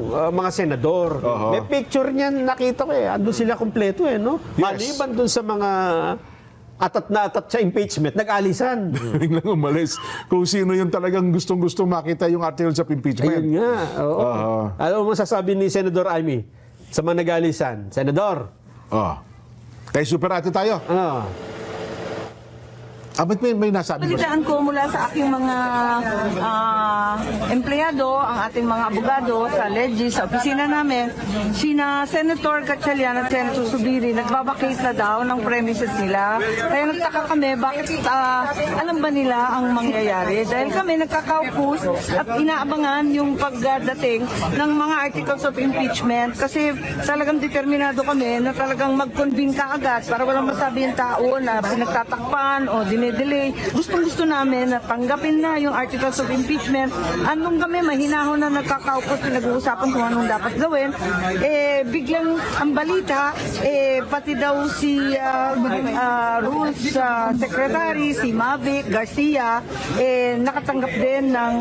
mga senador. May picture niyan nakita ko eh. Andun sila kompleto eh, no? Yes. Maliban dun sa mga atat na atat sa impeachment, nag-alisan. Biglang umalis. Kung sino yung talagang gustong-gustong makita yung articles of impeachment. Ayun nga. Alam mo masasabi ni Senador Jaime sa mga nag-alisan? Senador. Kay Super Ate tayo. Ba't may nasabi ba? Balitaan ko mula sa aking mga empleyado, ang ating mga abogado sa Legis, sa opisina namin, sina Senator Gatchalian at Senator Subiri nagbabakate na daw ng premises nila. Kaya nagtaka kami, bakit alam ba nila ang mangyayari? Dahil kami nagkakaupos at inaabangan yung pagdating ng mga articles of impeachment kasi talagang determinado kami na talagang mag-convene ka agad para walang masabi yung tao na pinagtatakpan o delay. Gustong-gusto namin na tanggapin na yung articles of impeachment. Anong kami, mahinahon na nagkakaupos, pinag-uusapan kung anong dapat gawin. Biglang ang balita, pati daw si Rules Secretary, si Mavic Garcia, nakatanggap din ng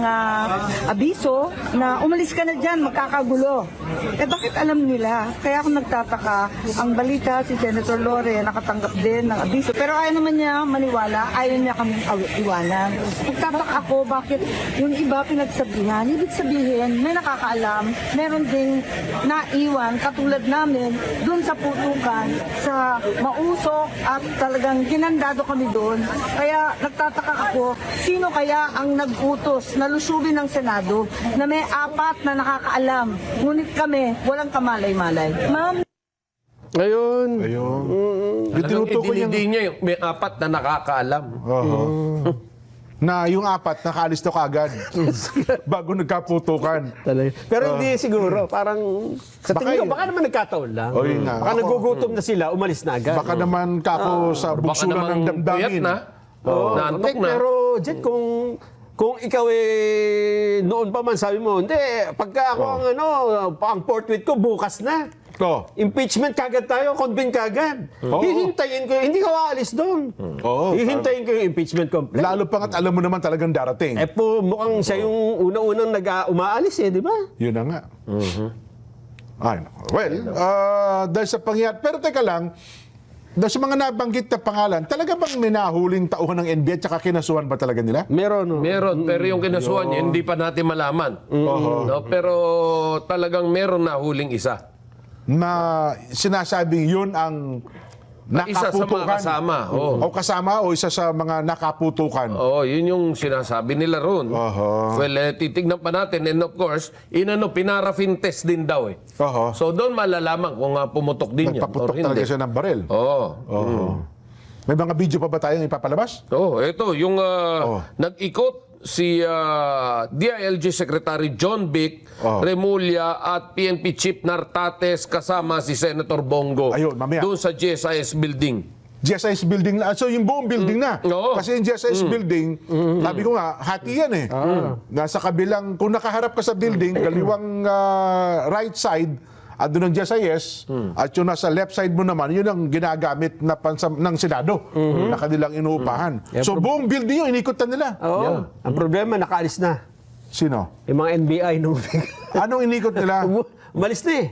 abiso na umalis ka na dyan, magkakagulo. Bakit alam nila? Kaya ako nagtataka, ang balita, si Senator Lore nakatanggap din ng abiso. Pero ayaw naman niya maniwala. ayaw niya kaming iwanan. Nagtataka ako bakit yung iba pinagsabihan. Ibig sabihin, may nakakaalam, meron ding naiwan katulad namin doon sa putukan, sa mausok at talagang ginandado kami doon. Kaya nagtataka ako, sino kaya ang nag-utos na lusubin ng Senado na may 4 na nakakaalam, ngunit kami walang kamalay-malay. Ma'am, Ayun. Tinutukoy yung... Hindi niya yung may 4 na nakakaalam. na yung 4 nakaalis na kagad bago nagkaputukan. Pero hindi siguro. Parang sa tingin ko, baka naman nagkataon lang. Yun nga. Baka nagugutom na sila, umalis na agad. Baka naman kako sa buksulan ng damdamin. Naantok na. Pero, Jet, kung ikaw noon pa man sabi mo, hindi, pagka ako ang forthwith ko, bukas na. Impeachment kagad tayo, convene kagad. Hihintayin ko, hindi ka aalis doon. Hihintayin ko yung impeachment complex. Lalo pa alam mo naman talagang darating. Mukhang siya yung una-unang umaalis di ba? Yun na nga. Well, dahil sa pangyayari, pero teka lang, dahil sa mga nabanggit na pangalan, talaga bang may nahuling tauhan ng NBI at saka kinasuhan ba talaga nila? Meron. Meron, pero yung kinasuhan niya, hindi pa natin malaman. No, pero talagang meron nahuling isa. Na sinasabing yun ang isa sa mga kasama. O kasama o isa sa mga nakaputukan. Yun yung sinasabi nila ron. Well, titignan pa natin. And of course, pinarafin test din daw eh. So doon malalaman kung pumutok din yan. Nagpaputok talaga siya ng baril. May mga video pa ba tayong ipapalabas? Ito, yung nag-ikot si DILG Secretary John Vic Remulla at PNP Chief Nartates kasama si Senator Bongo doon sa GSIS building. GSIS building na. So yung buong building na. Kasi yung GSIS building, sabi ko nga, hati yan eh. Nasa kabilang, kung nakaharap ka sa building, kaliwang right side, doon ang GSIS, at yung nasa left side mo naman, yun ang ginagamit na ng Senado na kanilang inuupahan. So buong building yun, inikutan nila. Ang problema, nakaalis na. Sino? Yung mga NBI. Anong inikot nila? Umalis na eh.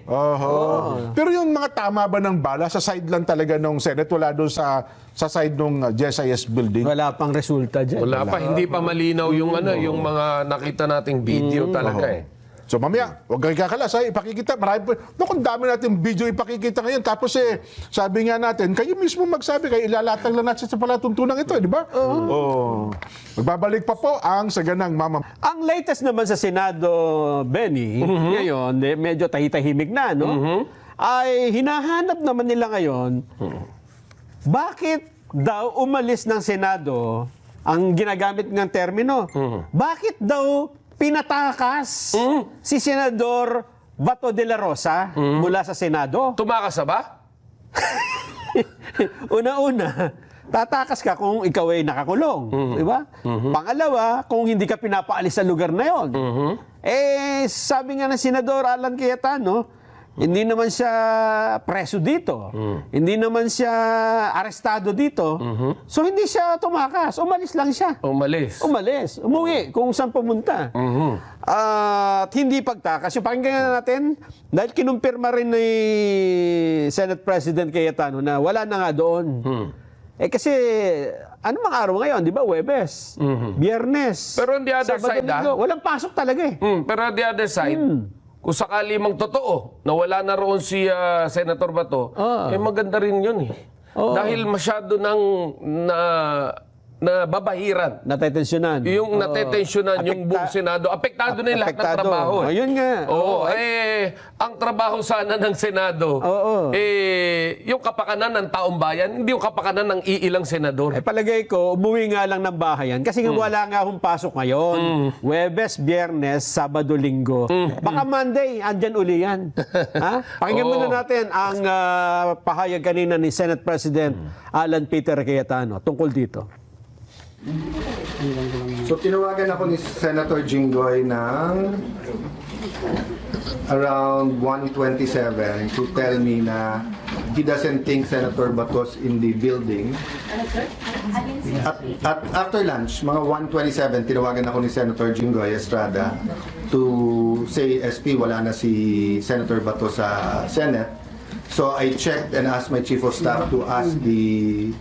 Pero yung mga tama ba ng bala, sa side lang talaga ng Senate, wala doon sa side ng GSIS building? Wala pang resulta dyan. Wala pa, hindi pa malinaw yung yung mga nakita nating video talaga eh. So mamaya, huwag kang kakalas, ipakikita. Marami po. Kung dami natin video ipakikita ngayon. Tapos sabi nga natin, kayo mismo magsabi, kayo ilalatag lang natin sa palatuntunan ito, di ba? Magbabalik pa po ang saganang mama. Ang latest naman sa Senado, Benny, ngayon, medyo tahitahimik na, no? Ay hinahanap naman nila ngayon, bakit daw umalis ng Senado ang ginagamit ng termino? Bakit daw pinatakas si Senador Bato de la Rosa mula sa Senado? Tumakas na ba? Una-una, tatakas ka kung ikaw ay nakakulong. Di ba? Pangalawa, kung hindi ka pinapaalis sa lugar na yon. Sabi nga ng Senador Alan Cayetano, hindi naman siya preso dito. Hindi naman siya arestado dito. So hindi siya tumakas. Umalis lang siya. Umalis. Umuwi kung saan pumunta. At hindi pagtakas. Yung pakinggan natin, dahil kinumpirma rin ni Senate President Cayetano na wala na nga doon. Kasi, ano mga araw ngayon, di ba? Huwebes, Biyernes, pero on the other Sabado, side, Linggo, walang pasok talaga eh. Pero on the other side, kung sakali mang totoo na wala na roon si Senator Bato, maganda rin yun eh. Dahil masyado nang nababahiran. Natetensyonan. Yung natetensyonan yung buong Senado. Apektado na yung lahat ng trabaho. Ayun nga. Ang trabaho sana ng Senado, yung kapakanan ng taong bayan, hindi yung kapakanan ng iilang senador. Palagay ko, umuwi nga lang ng bahayan kasi wala nga akong pasok ngayon. Huwebes, Biyernes, Sabado, Linggo. Baka Monday, andyan uli yan. Pakinggan muna natin ang pahayag kanina ni Senate President Alan Peter Cayetano tungkol dito. So tinawagan ako ni Senator Jinggoy ng around 1:27 to tell me na he doesn't think Senator Batos in the building. At after lunch, mga 1:27, tinawagan ako ni Senator Jinggoy Estrada to say, SP, wala na si Senator Batos sa Senate. So I checked and asked my Chief of Staff to ask the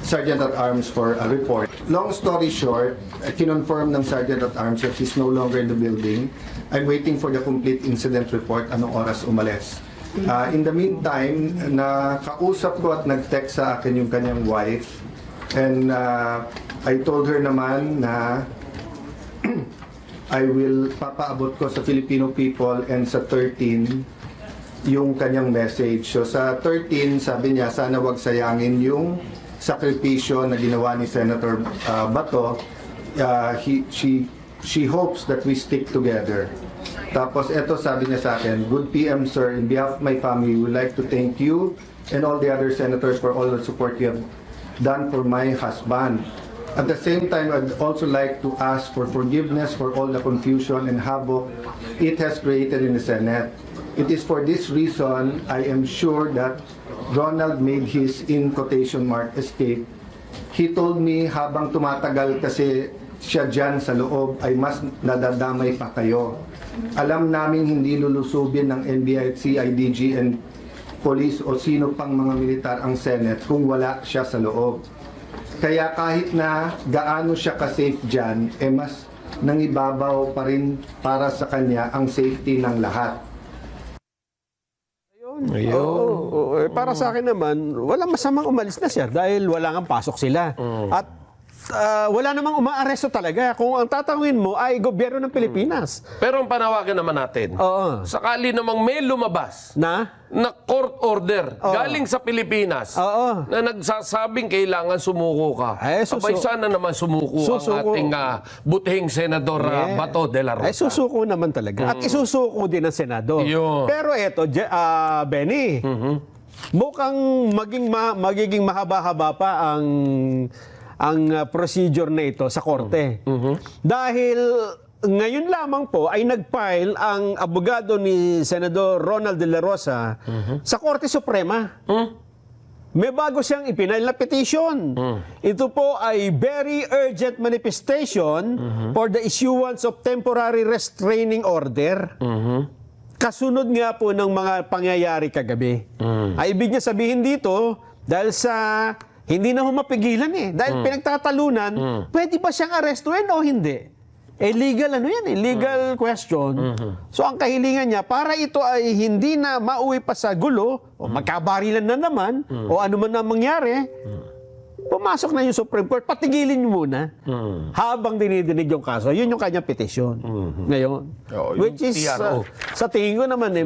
Sergeant at Arms for a report. Long story short, kinonfirm ng Sergeant at Arms that he's no longer in the building. I'm waiting for the complete incident report, anong oras umalis. In the meantime, nakausap ko at nag-text sa akin yung kanyang wife. And I told her naman na I will papaabot ko sa Filipino people and sa 13 yung kanyang message. So sa 13, sabi niya, sana wag sayangin yung sakripisyo na ginawa ni Senator Bato. She hopes that we stick together. Tapos eto sabi niya sa akin, good PM sir, in behalf of my family, we would like to thank you and all the other senators for all the support you have done for my husband. At the same time, I'd also like to ask for forgiveness for all the confusion and havoc it has created in the Senate. It is for this reason, I am sure that Ronald made his, in quotation mark, escape. He told me habang tumatagal kasi siya dyan sa loob ay mas nadadamay pa kayo. Alam namin hindi lulusubin ng NBI, CIDG, and police o sino pang mga militar ang Senate kung wala siya sa loob. Kaya kahit na gaano siya ka-safe dyan, mas nangibabaw pa rin para sa kanya ang safety ng lahat. Para sa akin naman, walang masamang umalis na siya dahil wala nang pasok sila. At wala namang umaaresto talaga kung ang tatawin mo ay gobyerno ng Pilipinas. Pero ang panawagan naman natin, sakali namang may lumabas na court order galing sa Pilipinas na nagsasabing kailangan sumuko ka. Abay sana naman sumuko ang ating butihing Senador Bato de la Rosa. Ay susuko naman talaga. At isusuko din ng Senado. Pero eto, Benny, mukhang magiging mahaba-haba pa ang procedure na ito sa korte. Dahil ngayon lamang po ay nag-file ang abogado ni Senador Ronald de la Rosa sa Korte Suprema. May bago siyang ipinail na petition. Ito po ay very urgent manifestation for the issuance of temporary restraining order. Kasunod nga po ng mga pangyayari kagabi. Ay ibig niya sabihin dito, dahil sa hindi na mapigilan dahil pinagtatalunan, pwede ba siyang arestuin o hindi? Legal legal question. So ang kahilingan niya, para ito ay hindi na mauwi pa sa gulo, o magkabarilan na naman, o ano man na mangyari, pumasok na yung Supreme Court, patigilin niyo muna habang dinidinig yung kaso. Yun yung kanyang petisyon ngayon. Which is, sa tingin ko naman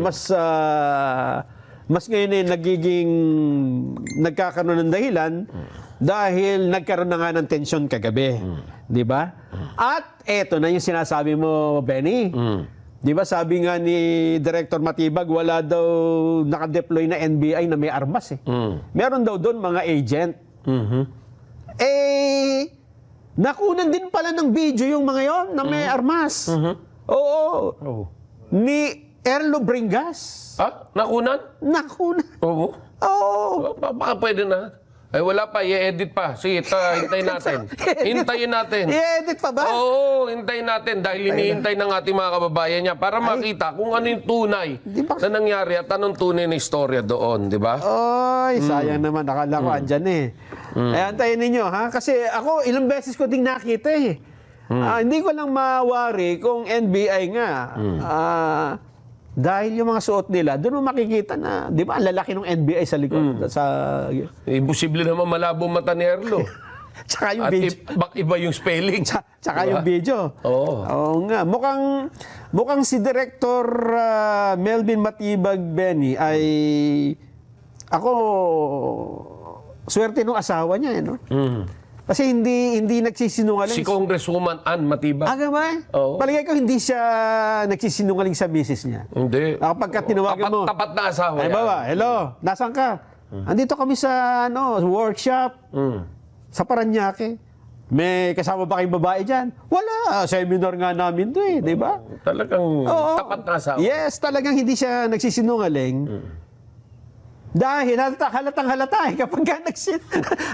mas ngayon nagkakaroon ng dahilan dahil nagkaroon na nga ng tensyon kagabi. Di ba? At eto na yung sinasabi mo, Benny. Di ba sabi nga ni Director Matibag, wala daw nakadeploy na NBI na may armas Meron daw doon mga agent. Nakunan din pala ng video yung mga yon na may armas. Ni Erlo Bringas. Nakunan? Nakunan. Baka pwede na. Ay wala pa, i-edit pa. Sige, hintayin natin. Hintayin natin. I-edit pa ba? Oo, hintayin natin dahil hinihintay ng ating mga kababayan niya para makita kung ano yung tunay na nangyari at anong tunay na istorya doon, di ba? Ay, sayang naman. Akala ko andyan antayin ninyo, ha? Kasi ako, ilang beses ko ding nakita hindi ko lang mawari kung NBI nga. Dahil yung mga suot nila, doon mo makikita na, di ba, ang lalaki ng NBI sa likod. Imposible naman malabo mata ni Erlo. Tsaka yung video. Iba yung spelling. Tsaka yung video. Oo nga. Mukhang si Director Melvin Matibag, Benny, ay ako, swerte nung asawa niya, Kasi hindi nagsisinungaling. Si Congresswoman Ann Matibag. Ba? Palagay ko hindi siya nagsisinungaling sa misis niya. Hindi. Kapag tinawagan mo. Tapat na asawa yan. Hello, nasaan ka? Andito kami sa workshop. Sa Paranaque. May kasama ba kayong babae dyan? Wala. Seminar nga namin to di ba? Talagang tapat na asawa. Yes, talagang hindi siya nagsisinungaling. Dahil halatang halata kapag ka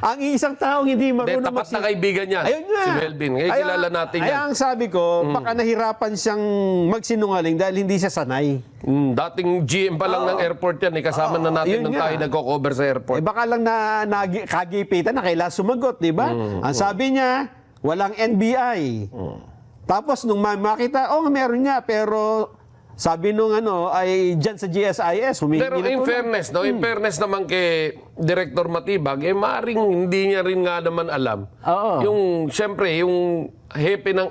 ang isang taong hindi marunong tapat na kaibigan niya, Ayun nga. si Melvin. Ngayon kilala natin yan. Kaya ang sabi ko, baka nahirapan siyang magsinungaling dahil hindi siya sanay. Dating GM pa lang ng airport yan. Kasama na natin yun nung nga. tayo nagko-cover sa airport. Baka lang kagipitan na kailangan sumagot, di ba? Ang sabi niya, walang NBI. Tapos nung makita, meron nga, pero sabi nung ay dyan sa GSIS, humingi Pero na in tulong. fairness, no, in fairness naman kay Director Matibag, maring hindi niya rin nga naman alam. Oo. Yung, siyempre, yung hepe ng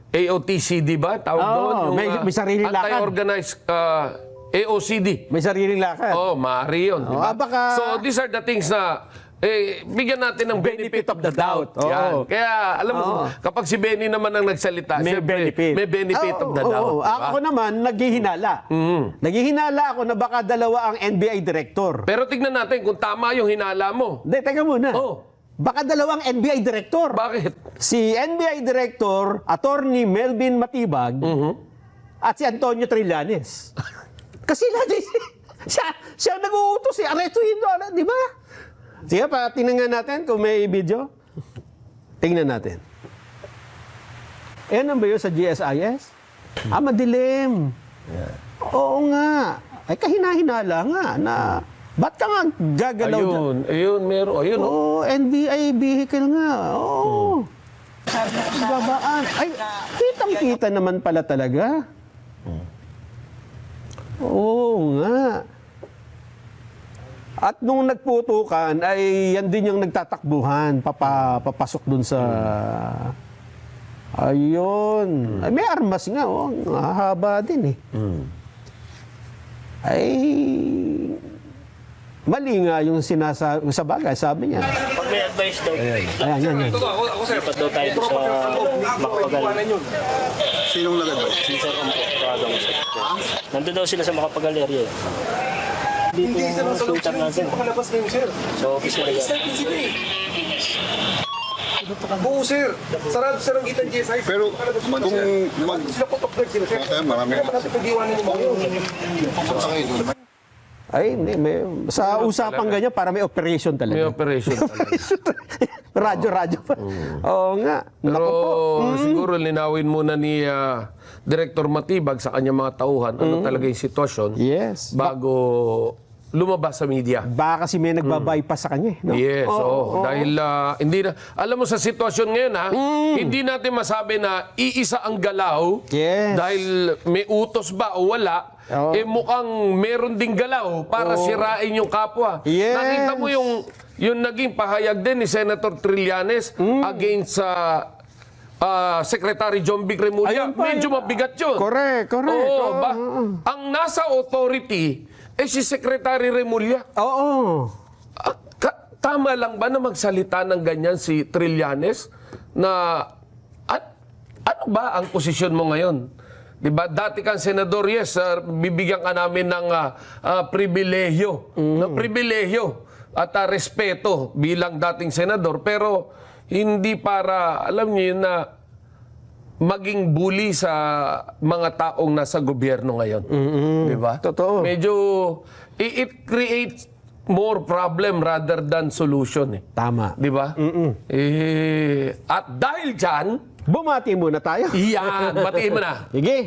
AOTCD ba? Tawag Oo, doon? Yung, may sariling lakad. Anti-organized AOCD. May sariling lakad. Oh, maaari yun. Diba? Baka- So, these are the things na bigyan natin ng benefit of the doubt. Oo. Yan. Kaya, alam mo, kapag si Benny naman ang nagsalita, May siyempre, benefit. may benefit of the doubt. Oo. Diba? Ako naman, naghihinala. Naghihinala ako na baka dalawa ang NBI director. Pero tignan natin kung tama yung hinala mo. Hindi, teka muna. Oh. Baka dalawang NBI director. Bakit? Si NBI director, Attorney Melvin Matibag, at si Antonio Trillanes. Kasi siya nag-uutos, arestuhin doon, di ba? Sige pa, tingnan nga natin kung may video. Tingnan natin. Ayan ba yun sa GSIS? Madilim. Oo nga. Ay, kahina-hinala nga na ba't ka nga gagalaw dyan? Ayun, meron. Ayun, Oo, NBI vehicle nga. Oo. Babaan. Ay, kitang-kita naman pala talaga. Oo nga. At nung nagputukan, ay yan din yung nagtatakbuhan, papasok dun sa... Ayun. Ay, may armas nga, haba din eh. Ay... Mali nga yung sinasabi sa bagay, sabi niya. Pag may advice daw, Ayan. ako sir, lipat daw tayo sa Makapagal. Sinong nag-advise? Si Sir Ompo, tawagan mo sir. Nandun daw sila sa Makapagal area. Dito yung filter natin. Sa office na rin. Oo, sir. Sarado sir ang kitang GSI. Pero kung sila po top guard sila, sir. Marami. Natin pag-iwanan yung mga yun. Ay, hindi. Sa usapang ganyan, para may operation talaga. May operation talaga. Radyo pa. Oo nga. Pero Naku po. siguro linawin muna ni Director Matibag sa kanyang mga tauhan ano talaga yung sitwasyon Yes. bago lumabas sa media. Baka kasi may nagbabypass sa kanya. No? Yes, dahil hindi na, alam mo sa sitwasyon ngayon hindi natin masabi na iisa ang galaw Yes. dahil may utos ba o wala, mukhang meron ding galaw para sirain yung kapwa. Yes. Nakita mo yung naging pahayag din ni Senator Trillanes against sa Secretary John Vic Remulla. Ayun pa, Medyo mabigat yun. Correct. Oo, ang nasa authority si Secretary Remulla. Oo. Tama lang ba na magsalita ng ganyan si Trillanes na ano ba ang posisyon mo ngayon? Diba? Dati kang senador, yes, bibigyan ka namin ng pribilehyo. Na pribilehyo at respeto bilang dating senador. Pero hindi para, alam niyo yun, na maging bully sa mga taong nasa gobyerno ngayon. Diba? Totoo. Medyo, it creates more problem rather than solution. Tama. Diba? At dahil dyan, bumati muna tayo. yan, batiin mo na. Sige.